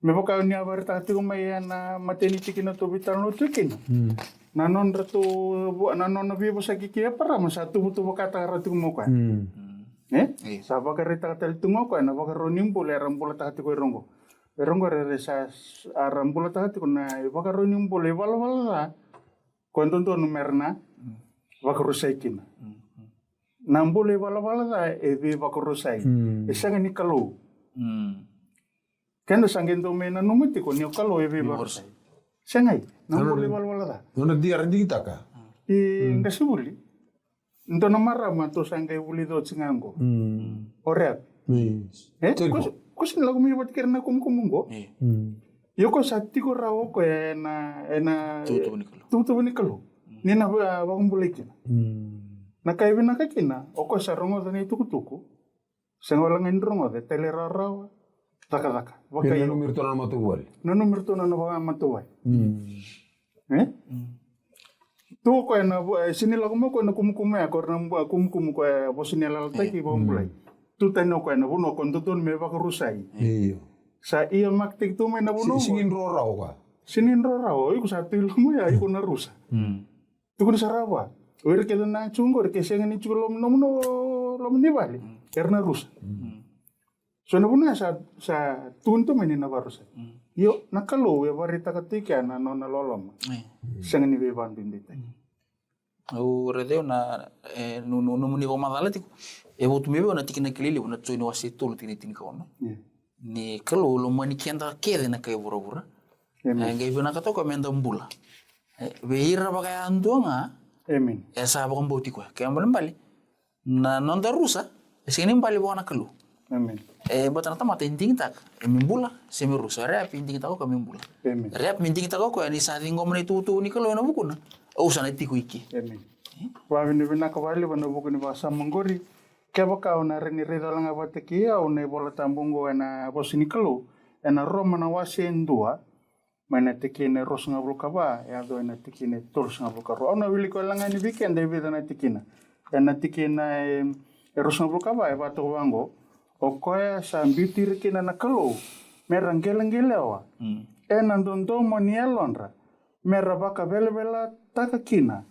Me ba ka ni abar ta tigo mai na mateni tikino tu vital no tikino. Na non ratu na non na vivo sa kiki para masa tu butu bakata ratu mo ka. Sa ba ka rita tel tungo ka na ba ka ronim bole rambula ta tigo rongo. Rongo re sa rambula ta tigo na ba ka ronim bole wala kuando to numerna ba ka rusaikin. Nambole wala da e be ba ka rusai. E sanga ni kalo. Kendo sangendo me na numiti ko ni kalo e be ba rusai. Sengai, nambole wala da.
Nona dia rendi kita ka.
Ngasubuli. Ndo na marama to sangai buli do tsingango. Ore. Kusin lagu mi bat kerna kumkumungo. Yo ko satti ko rawo ko ena tutu ni kalu. Ni na ba kumbuleki. Na kai bina kakina o ko sarongo dani tukutuku. Sengolang indrongo de telera rawa. Taka.
Wakai no mirto na matuwal.
No mirto na ba matuwal. Tu ko na sini lagu mo ko na kumkumu ya ko na kumkumu ko bosini lalta ki bombulai. Tu tano ko na buno ko tutun me ba rusai.
Iyo.
Sa iya maktik tu me na buno.
Singin rora ka.
Sinin rora iku satu ilmu ya iku na rusa. Tu ko sarawa. Wer ke na chungo ke senga ni chulo no lo ni bali. Karena rusa. So na buno sa tuntu me ni na barusa. Yo nakalo ya barita katika na no na lolom. Senga ni be bandin dita.
O redeo na no muni ko madala tiku. E votu mebe ona tikina kilili ona tsoini wasitolo tini ka ona. Ni kalo lo mani kianda kede na kai bura. Ngai bina katoko menda mbula. Beira baka andonga.
Amen.
Esa ba kombo tiku. Kaya mbali. Na nonda rusa. Esini mbali bona kalo.
Amen.
Bota na mata inting tak. Mimbula semi rusa rap inting tak ko mimbula.
Amen.
Rap inting tak ko ni sa tingo mani tutu ni kalo na bukuna. O sana tiku iki.
Amen. Wa vini bina ka wali wana bukuni ba sa mangori. Kaya ka ona reni redala nga bateki au ne bola tambungo ena bosini kalo. Ena roma na wasi endua. Mana tiki ne ros nga buluka ba. Ya do ena tiki ne tors nga buluka ro. Ona wili ko langa ni weekend e vida na tikina. Ena tiki na ros nga buluka ba e bato wango. O koya sa mbitir kina na kalo. Mera ngele wa. Ena ndondo mo ni elonra. Mera baka bela taka kina.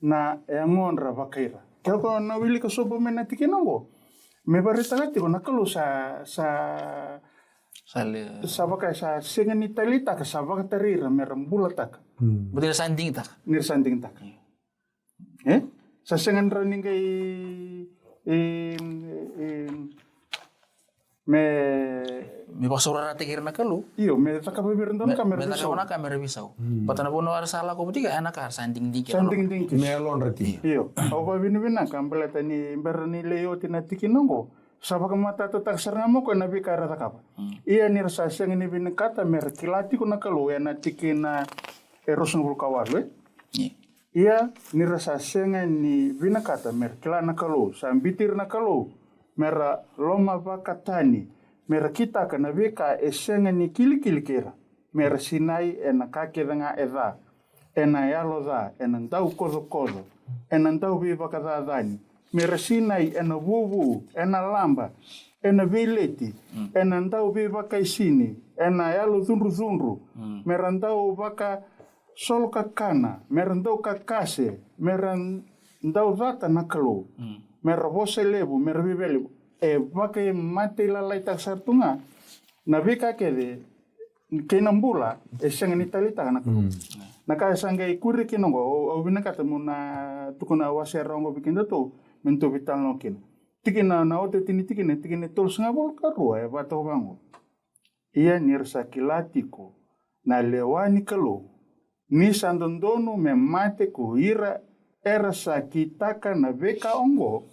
Na e ngonra bakaira. Kaya ko na wili ka sobo me na tikina ngo. Me barita ka tiko na kalo sa baka sa singa ni talita ka sa baka tarira mera mbula taka.
Betul sanding tak.
Nirsanding taka. Sa singa nraning kay
Me pasora rate kira na kalo.
Iyo, me taka beber ndon kamera
bisa.
bisau.
Me taka kamera bisau. Patana bono ar sala ko butika anak ar sanding dikit.
Sanding dingki.
Melon rati.
Iyo, au ba bina kambela tani berani leo tina tikinongo. Sabaka mata to taksarna mo ko na bikara takapa. Iya nirsa seng ni bin kata mer kilati ko nakalo ya na tikina erosun bulkawalu. Iya nirsa seng ni bin kata mer kilana nakalo sambitir nakalo mera loma bakatani. Mera kita kana beka esenga ni kili kira. Mera sinai ena kake nga eda. Ena yalo da, ena ndau kodo. Ena ndau biba kadadani. Mera sinai ena wuwu, ena lamba. Ena vileti. Ena ndau biba kaisini. Ena yalo zunru. Mera ndau baka solo kakana. Mera ndau kakase. Mera ndau data nakalo. Mera bose lebu, mera bibelebu. pakai mate lalai tak sartunga na beka kede kenambula sang ni talita kana na ka sanga ikuri kinongo o bina kata muna tukuna waserongo bikinda to mento vital nokin tikina na ote tini tikina tol sngabol karua bato bango ia nirsa kilatiko na lewani kalo ni sandondono me mate ku ira ersa kitaka na beka ongo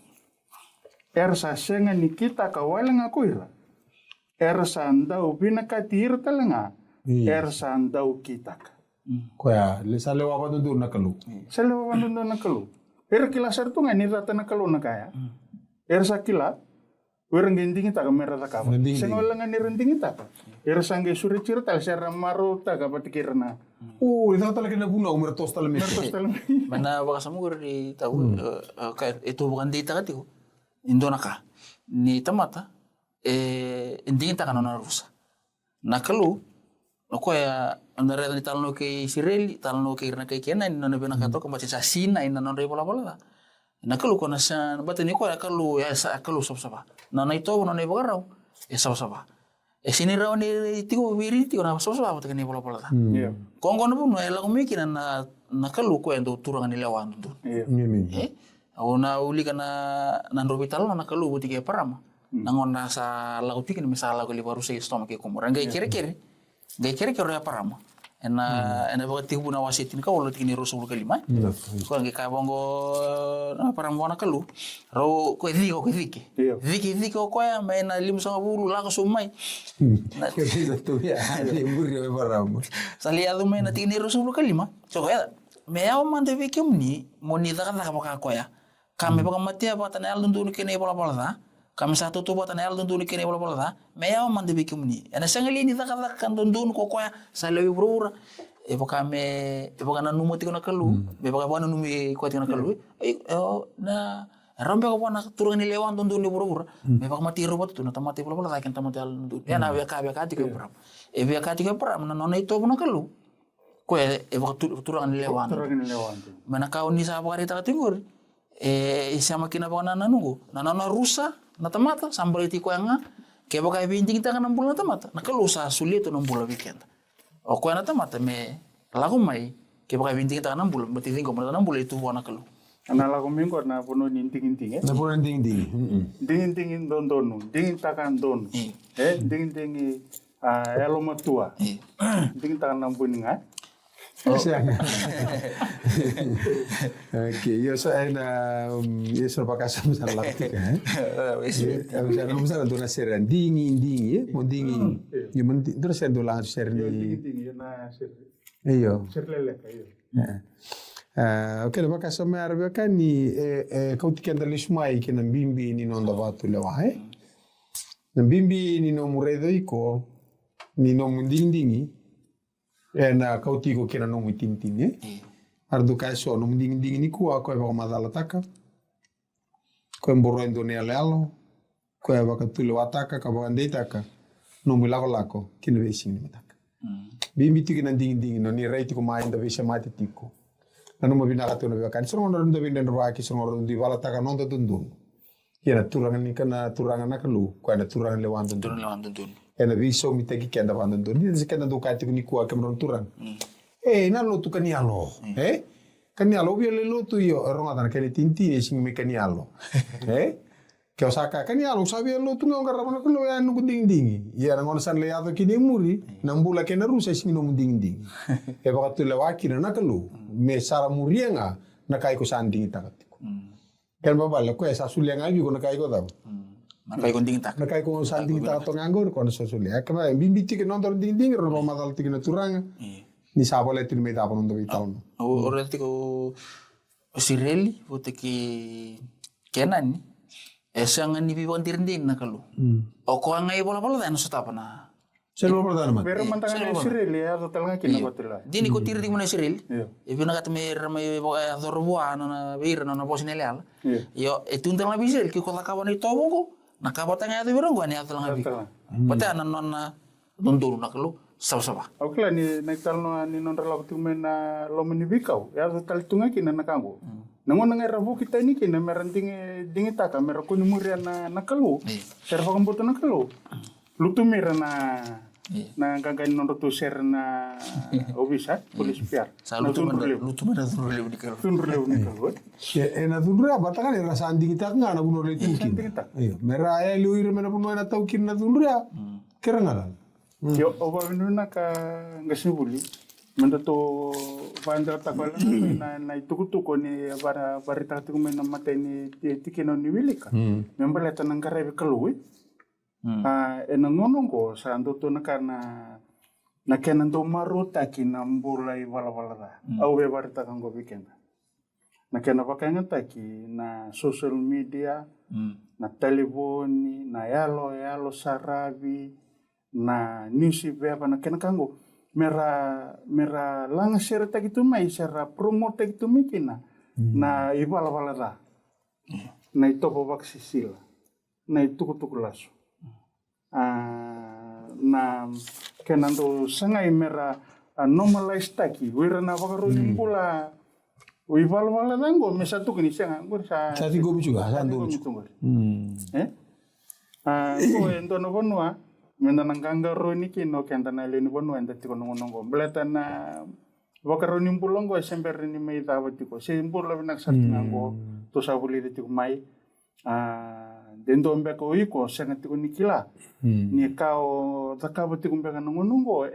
ersa senga ni kita ka walenga kuira ersa andau binaka tir talenga ersa andau kitaka
Koya le sale wa ba do na kalu.
sale wa bandondo na kalu kila sartunga ni rata na kalu na kaya ersa kila Werenggending ta kamera ta kapa. Senga walenga ni rending ta. Ersa nge suri cirta sera maro ta ka patikirna.
Ito talaga na buna umur tos talaga.
Mana baka samugur di tahu itu bukan di takat itu. Indonaka ni tamata ending ta kanona rusa. Nakalu ko ya andare ni talno ke Israel talno ke irna ke kena ni nona bena kato ka macam sasina ina nona bola. Nakalu ko na sa batani ko akalu ya sa akalu sab-saba. Nona ito nona ibagarau ya sab-saba. Sini raw ni tigo biri tigo na sab-saba ta kani bola ta. Kong kono pun ela ko mikinan na nakalu ko endo turangan ni lawan tu. Ona uli kana nandro vital na nakalu buti ke parama. Nangon na sa lauti kini misala ko libaru sa stomach ke komor. Ngai kere-kere ya parama. Ena baga tigo na wasitin ka wala tikini rosul kalima. Ko ngai ka bongo na parama wana kalu. Ro ko edike. Diki ko ya main 550 la ko sumai.
Na tu ya ni muri me parama.
Saliado main na tikini rosul kalima. So ya me ya mande vikim ni moni da ka ka ko ya. Kami baga mati apa tanal dundu kene bola da. Kami satu tu buat tanal dundu kene bola da. Me ya mande vikim ni. Ena sangali ni da ka kan dundu ko ya salawi brura. Baga na numoti ko na kalu. Baga bana numi ko na kalu. Na rambe ko na turun ni lewan dundu ni brura. Me baga mati robot tu na tamati bola da kan tamati al dundu. Ya na ka ti ko pram. Ka ti ko pram na nona ito na kalu. Ko baga turun ni lewan. Mana kau ni sa bakari ta tingur. Sama kina baka nanana rusa na tamata sambal iti ko nga ke baka ibinting ta kanang bulan na tamata nakalusa sulit to ng bulan weekend o ko na tamata me lagu mai ke baka ibinting ta kanang bulan bati ko na bulan itu buwan nakalu
anala ko mingo na puno ninting-inting
na puno ninting
dingin don dingin takan don dingin elo matua dingin takan ng buninga
Oke, yo pakai sama laptika. Saya misalnya tu nasi dingin ya, mau dingin. Yo menti terus saya dolang share ni. Iyo. Oke, lepas kasih mereka kan ni kau tiket dari semai kena bimbi ni nonda batu lewah. Bimbi ni nomor itu iko ni nomor dingin. Na kau tigo kena nomu tintin ardu kaiso nomu dingin ni kuwa ko ba madala taka ko mboro indone alalo ko ba ka tulo ataka ka ba ndei taka nomu lako kina be sing ni taka bimbi tigi na dingin no ni reiti ko mai nda be mati tiko nanu mo bina ka no be kan so ngondo ndo be ndo ba ki so ngondo di wala taka nondo dundun kena turangan ni kana turangan nakalu ko na turangan lewan dundun ena viso mi teki kenda vandu ni sekenda do kati ni kuwa kemron turan na lo tu kanialo kanialo bi le lo tu yo ronga tan kene tinti ni sing me kanialo ke osaka kanialo sabi lo tu ngong karama ko lo ya nu ding ya ngon san le ato kini muri nambula kena rusa sing no ding ba tu le wakina na kalu me sara murienga na kai ko sanding takatiko kan babal ko esa sulianga bi ko na kai ko daw
Nakai kong dingin tak.
Nakai kong sanding tak atau nganggur kono sosulia. Kena bimbi cik nonton ding rono madal tik na turang. Ni sabo le tin meda pono ndo vital.
Ora tiko sireli boteki kenan ni. Esangan ni bibon tirinding na kalu. O ko ngai bola-bola dan sota pana.
Selo bola dan mat.
Pero mantangan sireli ya total ngaki na batila.
Dini ko tirinding mo na sireli. Ibi na katmer may adorbuan na bir na posinelal. Yo etundang na bisel ki ko lakawan ito mo nakabata nga ito birong gwa niya ito lang habi. Pati anan na nunduro na kalu, saba-saba.
Okay lah, ni nagtal no ni non relaw tu men na lo menibikaw. Ya total tunga kina nakango. Nangon nang era bu kita ini kina meran dingi taka mera kuni muria na kalu. Ser pakamboto na kalu. Lutu mera na gagani nondo tu ser na obisa polis piar.
Lu tu mana tunrelew di kalu.
Tunrelew ni kalu.
Na tundra bata kan era sandi kita nga na buno le tukin. Iyo, mera ay luir mera puno na taukin na tundra. Kira ngalan.
Yo oba na ka ngasibuli. Menda to bandar takwala na itukutuko ni bara barita tu na mata ni tikino ni wilika. Membala tanang karebe kalu. Enangonong ko sa ando to na kenan to maruta kinambulai wala au be barita kang go bikenda. Na kena pakanga taki na social media, na telefoni, na yalo sarabi, na newspaper na kena kango mera langa share tagi tu mai share promote tagi tu mikina na ibala da na itopo baksisila na itukutuku laso na kenando sangai mera normalize tagi wira na bakarunin pula ibala dango mesatu kini sanga ngursa
Sati gobi juga sandu.
Ko entono bonua mendanang kanggaro ni kino kenta na leni bonu enda tiko nongo beleta na wakaro ni mpulongo semper ni mai tawa tiko sempur labi nak sartinango to sabuli de tiko mai dendo mbeko iko senga tiko nikila ni kao takabo tiko mbeka nongo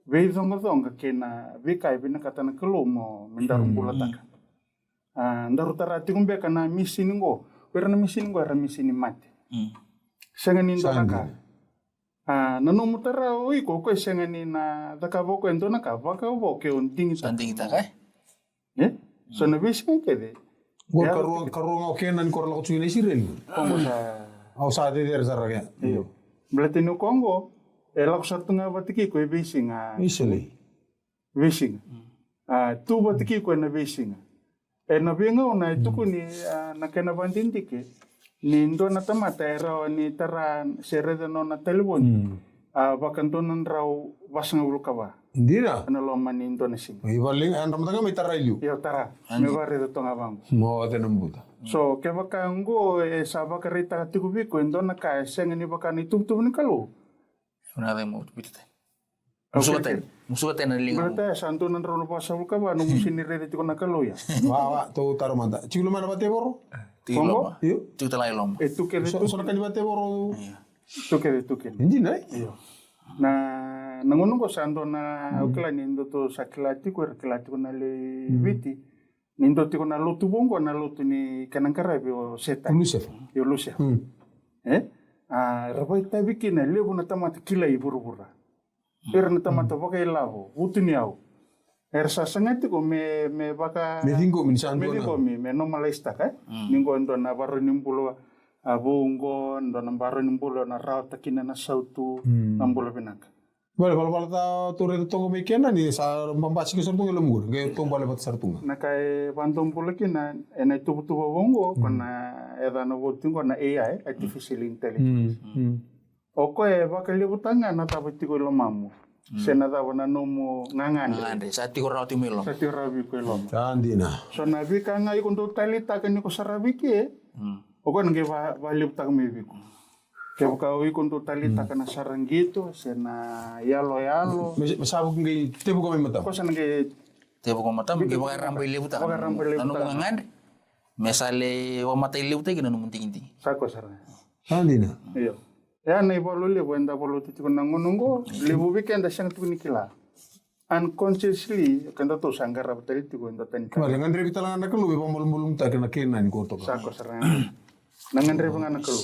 veidonga kena vikai bina katana kelomo mendarum bulataka ndaru tara tiko mbeka na misiningo werna misiningo era misini mate senga nindo laka nano mutara oi ko sengani na takabo ko entona ka baka bo ke unting
ta kai.
So na bis ka kede.
Gua karuang oke nan kor la kucing sirel.
Kongo sa
Au sa de der sarga.
iyo. Berarti no Kongo la ko sartunga batiki ko bisinga.
Isili.
Bisinga. Tu batiki ko na bisinga. Na benga una tuku ni na kena bandintike. Ni ndo na tamata era ni tara sereda no na telefon. Bakan tonan raw wasanga ulukaba.
Indira.
Ana lo man Indonesia.
Ibaling an ramtanga mi tarayu.
Yo tara. Me bare de tonga bang.
Mo ate nambuta.
So ke baka ngo saba karita tikubi ko ndona ka senga ni baka ni tup ni kalu.
Una de mo bitite. Musuhate na lingo.
Berarti santo nan raw pasa ulukaba no musini rede tiko na kalu ya.
Wa to tarumanta. Chilo mana bate boro?
Kongo?
Iyo.
Tu talai lom.
Tu ke
So kan bate boro.
tu ke.
Indi nai.
Iyo. Na nangono ko santo na ukla ni ndo to sakilati ko na le biti. Ni ndo tiko na lotu bongo na lotu ni kanangkara bio seta.
Lusef.
Yo lusia. Rabai tabi kina lebu na tamata kila iburu-bura. Na tamata baka ilavo, utuni au. Sa sangati ko me baka
Me dingo min santo.
me dingo me normalista ka. Ningo ndo na baro nimbulo abungo ndo na baro nimbulo na rauta kina na sautu nambulo binaka.
Bale bal ta tore to me kena ni sa mbambachi ke sartunga lemur. Ge to bale bat sartunga.
Na kai bandom pulo kina ena tubu bongo kona eda no botungo na AI artificial intelligence. Oko baka lebutanga na tabutiko lo mamu. Senada wana nomo ngangande.
Sa ti ko raw ti milo.
Sa ti rabi ko lom.
Tandina.
So na bi ka nga ikon to talita kan ko sarabi ke. O ko nge valip tak me bi ko. Ke ka ikon to talita kan sarangito sena yalo.
Masabu ngi tebu ko may mata.
Ko sa nge
Tebo ko matam ke baka rambai lebuta. Nanu ngangande. Mesale wa mata lebuta ke nanu munting-inting.
sa ko sarang.
Tandina.
Iyo. Ya na ibolo lebu enda bolo titi ko nangonongo lebu weekend sang tu nikila. Unconsciously kanda to sanggara betul itu ko enda tan.
Kemarin ngandre bitalang anak lu be pamulung tak kena kena ni ko to.
Sa ko sarang. Nangandre pang anak lu.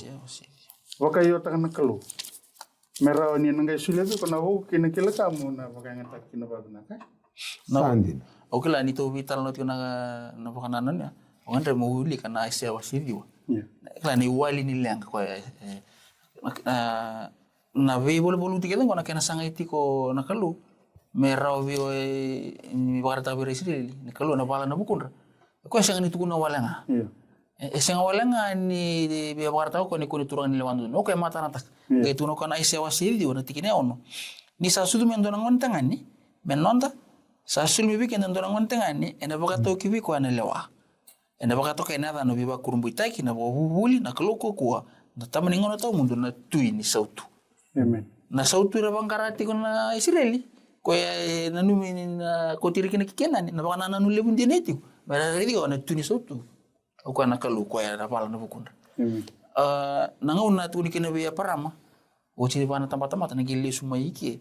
Waka yo tak anak lu. Merau ni nangai sulia tu kena ho kina kila kamu na waka ngatak kina babna ka.
Tandina.
Oke lah ni to vital not na pakananan ya. Ngandre mo huli kana isya wasiri wa.
Ya.
Kala ni wali ni lang ko na ve bolu tikela ngona kena sanga itiko na kalu merau vio mi barata bere siri ni kalu na bala na bukun ko sanga ni tukuna walanga
Iya.
sanga walanga ni be barata ko ni turang ni lewandu no ko mata natak ke tuno kana ise wasiri di wana tikine ono ni sa sudu men donang wantangan ni men nonda sa sul mi bikin donang wantangan ni ena baka to kibi ko ana lewa na baka toka inadha na biba kurumbu itaki na bubuli na kaloko kuwa na tamani ngona tau mundu na tui ni sautu.
Amen.
Na sautu ira bangkarati ko na Israeli ko na numi na kotiri kina kikena ni na baka na nanu lebu dineti ko mara ridi ko na tui ni sautu ko na kalu ko ya pala na bukunda.
Amen.
Na ngona tuni kina biya parama o chiri bana tamata na gile sumaiki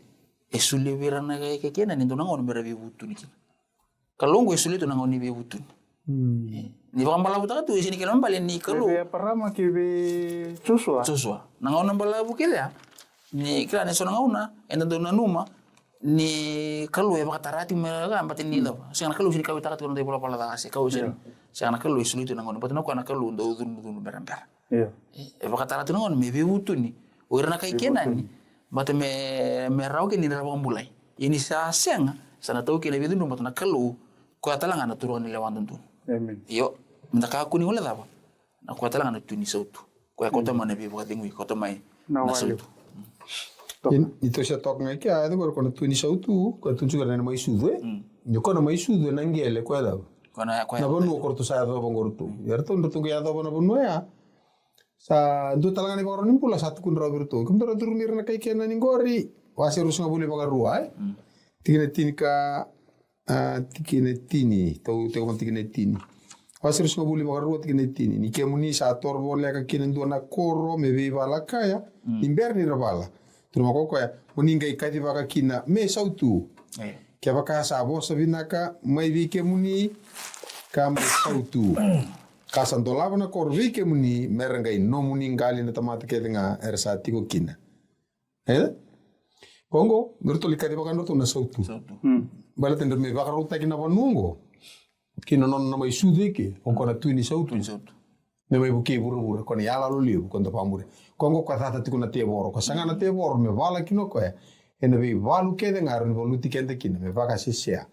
e sulle vera na kikena ni ndona ngona mera bibutu ni kina. Kalongo e sulle to na ngoni bibutu. Ni baka mbala buta tu sini kila mbali ni kalu.
Kebe parama kebe Joshua.
Joshua. Na ngauna mbala bukila. Ni kila ni sona ngauna enda dona numa ni kalu e baka tarati mera ambati ni da. Sing kalu sini kawi takat kono de bola pala da ase kawi sini. Sing kalu isu itu na ngauna patna ko na kalu ndo udun berambara.
Iya.
E baka tarati na ngauna me be butu ni. O ira na kai kenani. Bate me rau ke ni ra mbulai. Ini sa senga sana tau ke ne be dun patna kalu ko atalanga na turun ni lewan dun.
Amen.
Yo, mendaka aku ni wala daba. Na ko tala na tuni sautu. Ko ya kota mana bi baka dingui kota mai
Na
sautu.
Ito siya tok nga kia, ito ko na tuni sautu, ko tunju ka na may sudo Yo ko na may sudo na ngele ko daw.
Ko na
Na bonu ko to sa do bangortu. Yerto ndo tunga ya do na bonu ya. Sa ndo talaga ni ko rin pula sa tukun raw virtu. Kum dara durmir na kay kena ni ngori. Wasi rus nga buli baka ruai. Tigina tinika tikine tini tau te ko tikine tini wasir so buli baka ruot tikine tini ni kemuni sa torbo le ka kinen do na koro me be bala kaya imberni rabala tuma ko ya muninga ikati baka kina me sautu ke baka sa bo sabinaka mai vi kemuni ka me sautu ka sandola na kor vi kemuni merenga no muningali na tamata ke nga ersa tiko kina Kongo, bertoli kadi baka no to na sautu. Bala tender me baka ruta kina panungo. Kina non na mai sude ke, on kona tuini sautu. Me mai buki buru kona yala lo liu kon to pamure. Kongo ka tata tikuna te boro, ka sanga na te boro me vala kino ko e. Ene be valu ke de ngar no luti kende kina me baka sisia.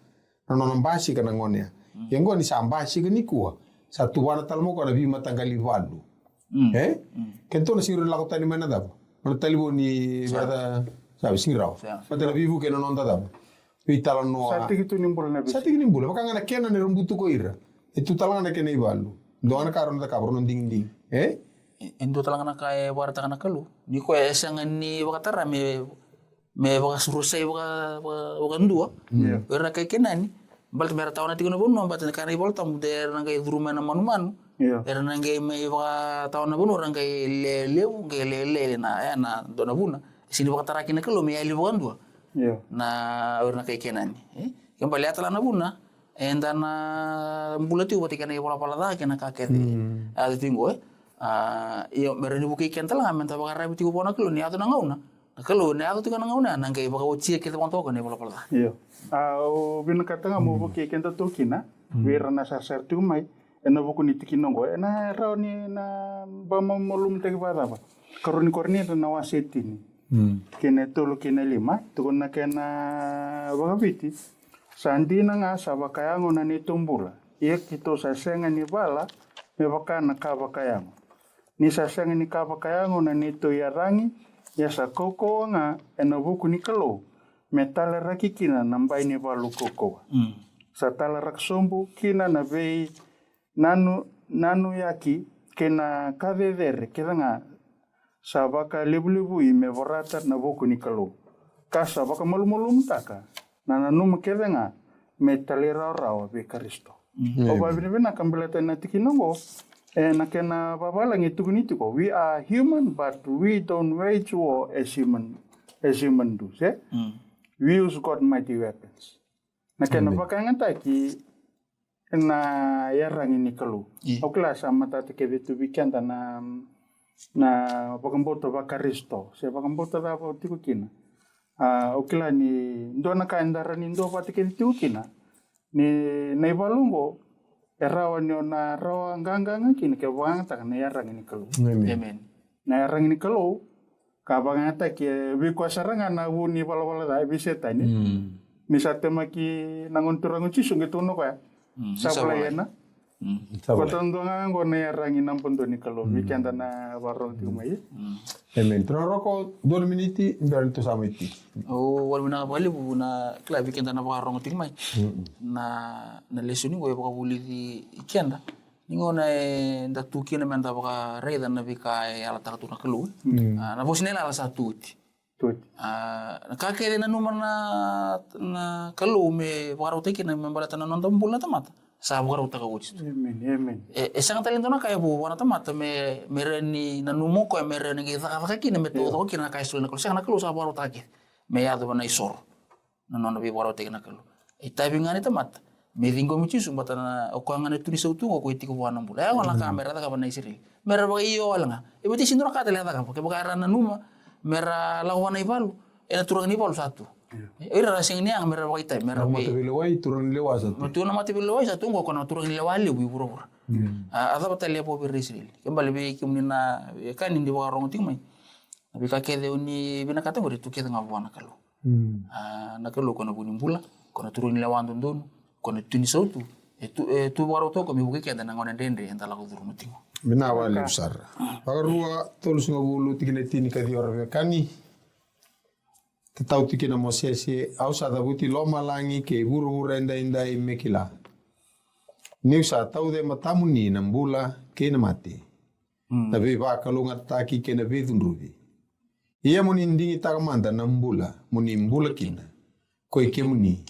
No non basi kana ngonia. Yengo ni sambasi ke ni kuwa. Satu wana talmo kona bi matangali valu. Kento na siru la kota ni mana dabo. Mana talibo ni bada sabe singrao. Matela vivu ke non dabo. Pitala no.
Sati gitu nimbul na bis.
Sati ki nimbul. Baka ngana kena ne rumbutu ko ira. Itu talanga kena ibalu. Doana karon ta kabro non ding ding.
Endo talanga na kay warta kana kalu. Ni ko esang ni baka tara me baka surusay baka ndua. Ira kay kenani. Balt mera taw na tiguna bunno bat kana ibolta der na kay duruma na manuman. Era na kay may baka taw na bunno rang kay lew kay lele na dona buna. Sini baka tara kina kalu me ali baka ndua. Na urna kay kenani kembali atala na buna enda na bulati wati kana bola pala da kana kakete ati tingo iyo mereni buki kentala ngamen ta bakara biti ko bona kilo ni ato na ngauna kalo ne ato tika na ngauna nang kay baka uchi ke konto ko ne bola pala
iyo o bin kata nga mo buki kenta to kina wira na sa sertu mai ena buku ni tikinongo ena raw ni na ba mamolum te ba ba karoni korni na wasetini kena tolo kena lima tukon na kena bagabiti sandi na nga sa bakayango na ni tumbula iya kito sa senga ni bala me baka na ka bakayango ni sa senga ni ka bakayango na ni to yarangi ya sa koko nga ena buku ni kalo metala raki kina nambai ni balu koko sa tala rak sombu kina na bei nanu yaki kena kadedere kira nga sa baka lebu-lebu i me vorata na boku ni kalo. Kasa baka malum-malum taka. Na nanuma keda nga me talera rawa be Kristo. O ba bina kambelata na tikinongo na kena babalang ituguniti ko. We are human but we don't wage war as human do. We use God mighty weapons. Na kena baka ngata ki na yarang ini kalo. O klasa mata tikede tubikan na pakamboto ba Kristo se pakamboto da po tiku kina okila ni ndo na kaendara ni ndo pati tiku kina ni na ibalungo erawa ni na rawa nganga kini ke wang ta na yarang ni kalu amen na yarang ni kalu ka banga ta ke bi ko saranga na wuni bala da biseta ni misate maki nangon turangu cisu gitu no ka saplayena Patondongan ko na yarangi ng pundo ni Kalo. Weekend na warong tumay.
Amen. Troro ko 2 miniti ndal to sama iti.
Oh, wala na bali bu na kla weekend na warong tumay. Na lesson ko baka buli di ikenda. Ningona nda tuki na menta baka reda na vika ala takatu na kalu. Na bosnela ala satuti. Na kakere na numa na kalu me baka rauta na membalata na nonton bula tamata. Sa baka rauta ka uci.
Amen.
Sang talento na kaya bu wana tamata me mereni na numoko mereni kita kaki na meto to kina kaya sul na kalu. Sang na kalu sa baka rauta ki. Me yado na isor. Na nona bi baka rauta na kalu. Itabi ngani tamata. Me vingo mi chisu mbata na okuangane tuni sautu ko itiko wana mbula. Ya wala kamera ta kabana isiri. Mera baka iyo wala nga. Ibu ti sindro kata lehata kan. Ke baka arana numa mera lawana ibalu. Ena turang ni balu satu. Ira rasing ni ang mera baka itai. Mera
mata bilawai turang lewa satu.
Matu na mati bilawai satu ngo kona turang lewali bu pura-pura. Ata bata lepo bir isiri. Kembali bi kimnina kan indi baka rong ting mai. Abi kakede uni bina kata ngori tu kete ngabuana kalu. Na kalu kona buni mbula. Kona turang lewan tundun. Kona tuni sautu tu waro to kami buke kenda ngona dendre entala ko duru mutingo
bina wali usar pagarua tolus ngabulu tikine tini kadi orbe kani tatau tikina mosese au sa dabuti loma langi ke buru renda inda mekila ni sa tau de matamu ni nambula ke na mati tabe ba kalunga taki ke na vedunrubi ia muni ndingi takamanda nambula muni mbula kina koi ke muni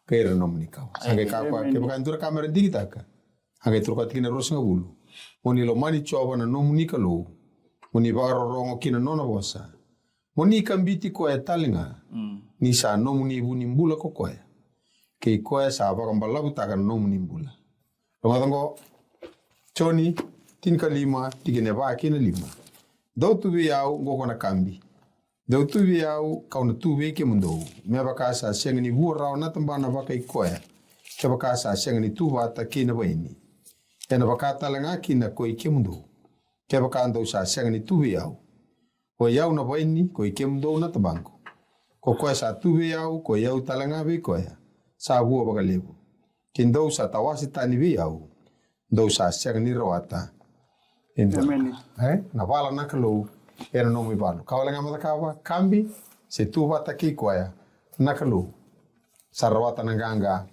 kera nomni kau sangai kakwa ke bakan tur kamera digita ka hagai tur katikina rosinga bulu moni lo mani choba na nomni kalo moni baro rongo kina nona bosa moni kambiti ko etalinga ni sa nomni buni mbula ko koya ke koya sa ba kambala butaka nomni mbula rongo choni tin kalima tigene ba kina lima do tu yau ngoko na kambi do tu yau kauna tu ke mundo me bakasa sengni bura na tambana baka ikoya ke bakasa sengni tu bata kina baini ena bakata langa kina ko ke mundo ke bakando sa sengni tu yau ko yau na baini ko ke mundo na tabango ko sa tu yau ko yau talanga be koya sa bua baka lebu kindo sa tawasi tani be yau do sa sengni rawata na bala na kalo era nomi balu kawala ngama kawa kambi se tu bata ki koya nakalu sarwata nanganga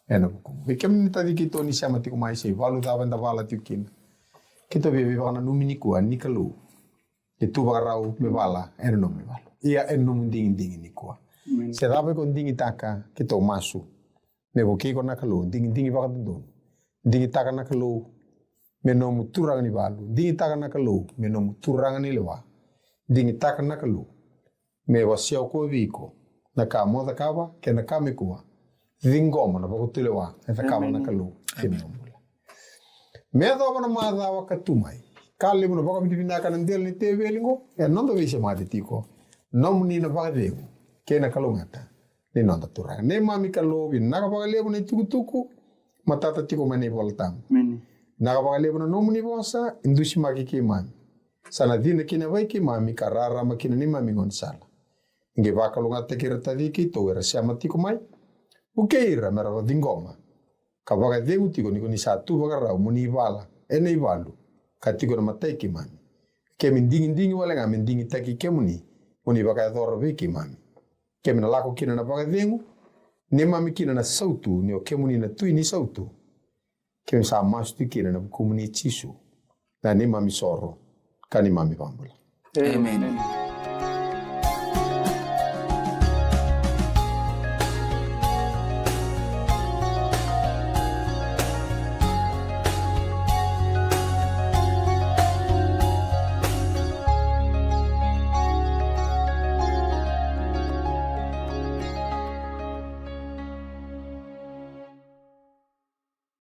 ena buku bikem ni tadi kito ni sama tiku mai se balu da banda bala tikin kito be bana numini ku nikalu itu barau me bala ena nomi balu ia en nomi ding ni ku se dabe kon ding taka kito masu me boki ko nakalu ding baka dun ding taka nakalu me nomu turang ni balu ding taka nakalu me nomu turang ni lewa dingi taka nakalu me wasiau ko viko na ka moda kawa ke na kame kuwa dingoma na bako tulewa eta kawa nakalu kimambula me do bana mada wa katumai kali mo bako bidina kan ndel ni tevelingo e nondo vise mate tiko nomni na baka debu ke na kalungata ni nonda turang ne mami kalu bin na baka lebu ni tuku matata tiko mane voltam na baka lebu na nomni bosa indusi maki ki mami sana dina kina vai ki mami karara makina ni mami ngon sala nge baka lunga tekira tadi ki to era siama tiko mai ukeira mera dingoma ka baka degu tiko ni satu baka rau muni bala ene balu katiko na matai ki mami ke mindingi wala nga mindingi taki ke muni baka dor be ki mami ke mina lako kina na baka dengu ni mami kina na sautu ni o ke muni na tui ni sautu ke sa mastu kina na kumuni chisu na ni mami soro kani mami pambula.
Amen.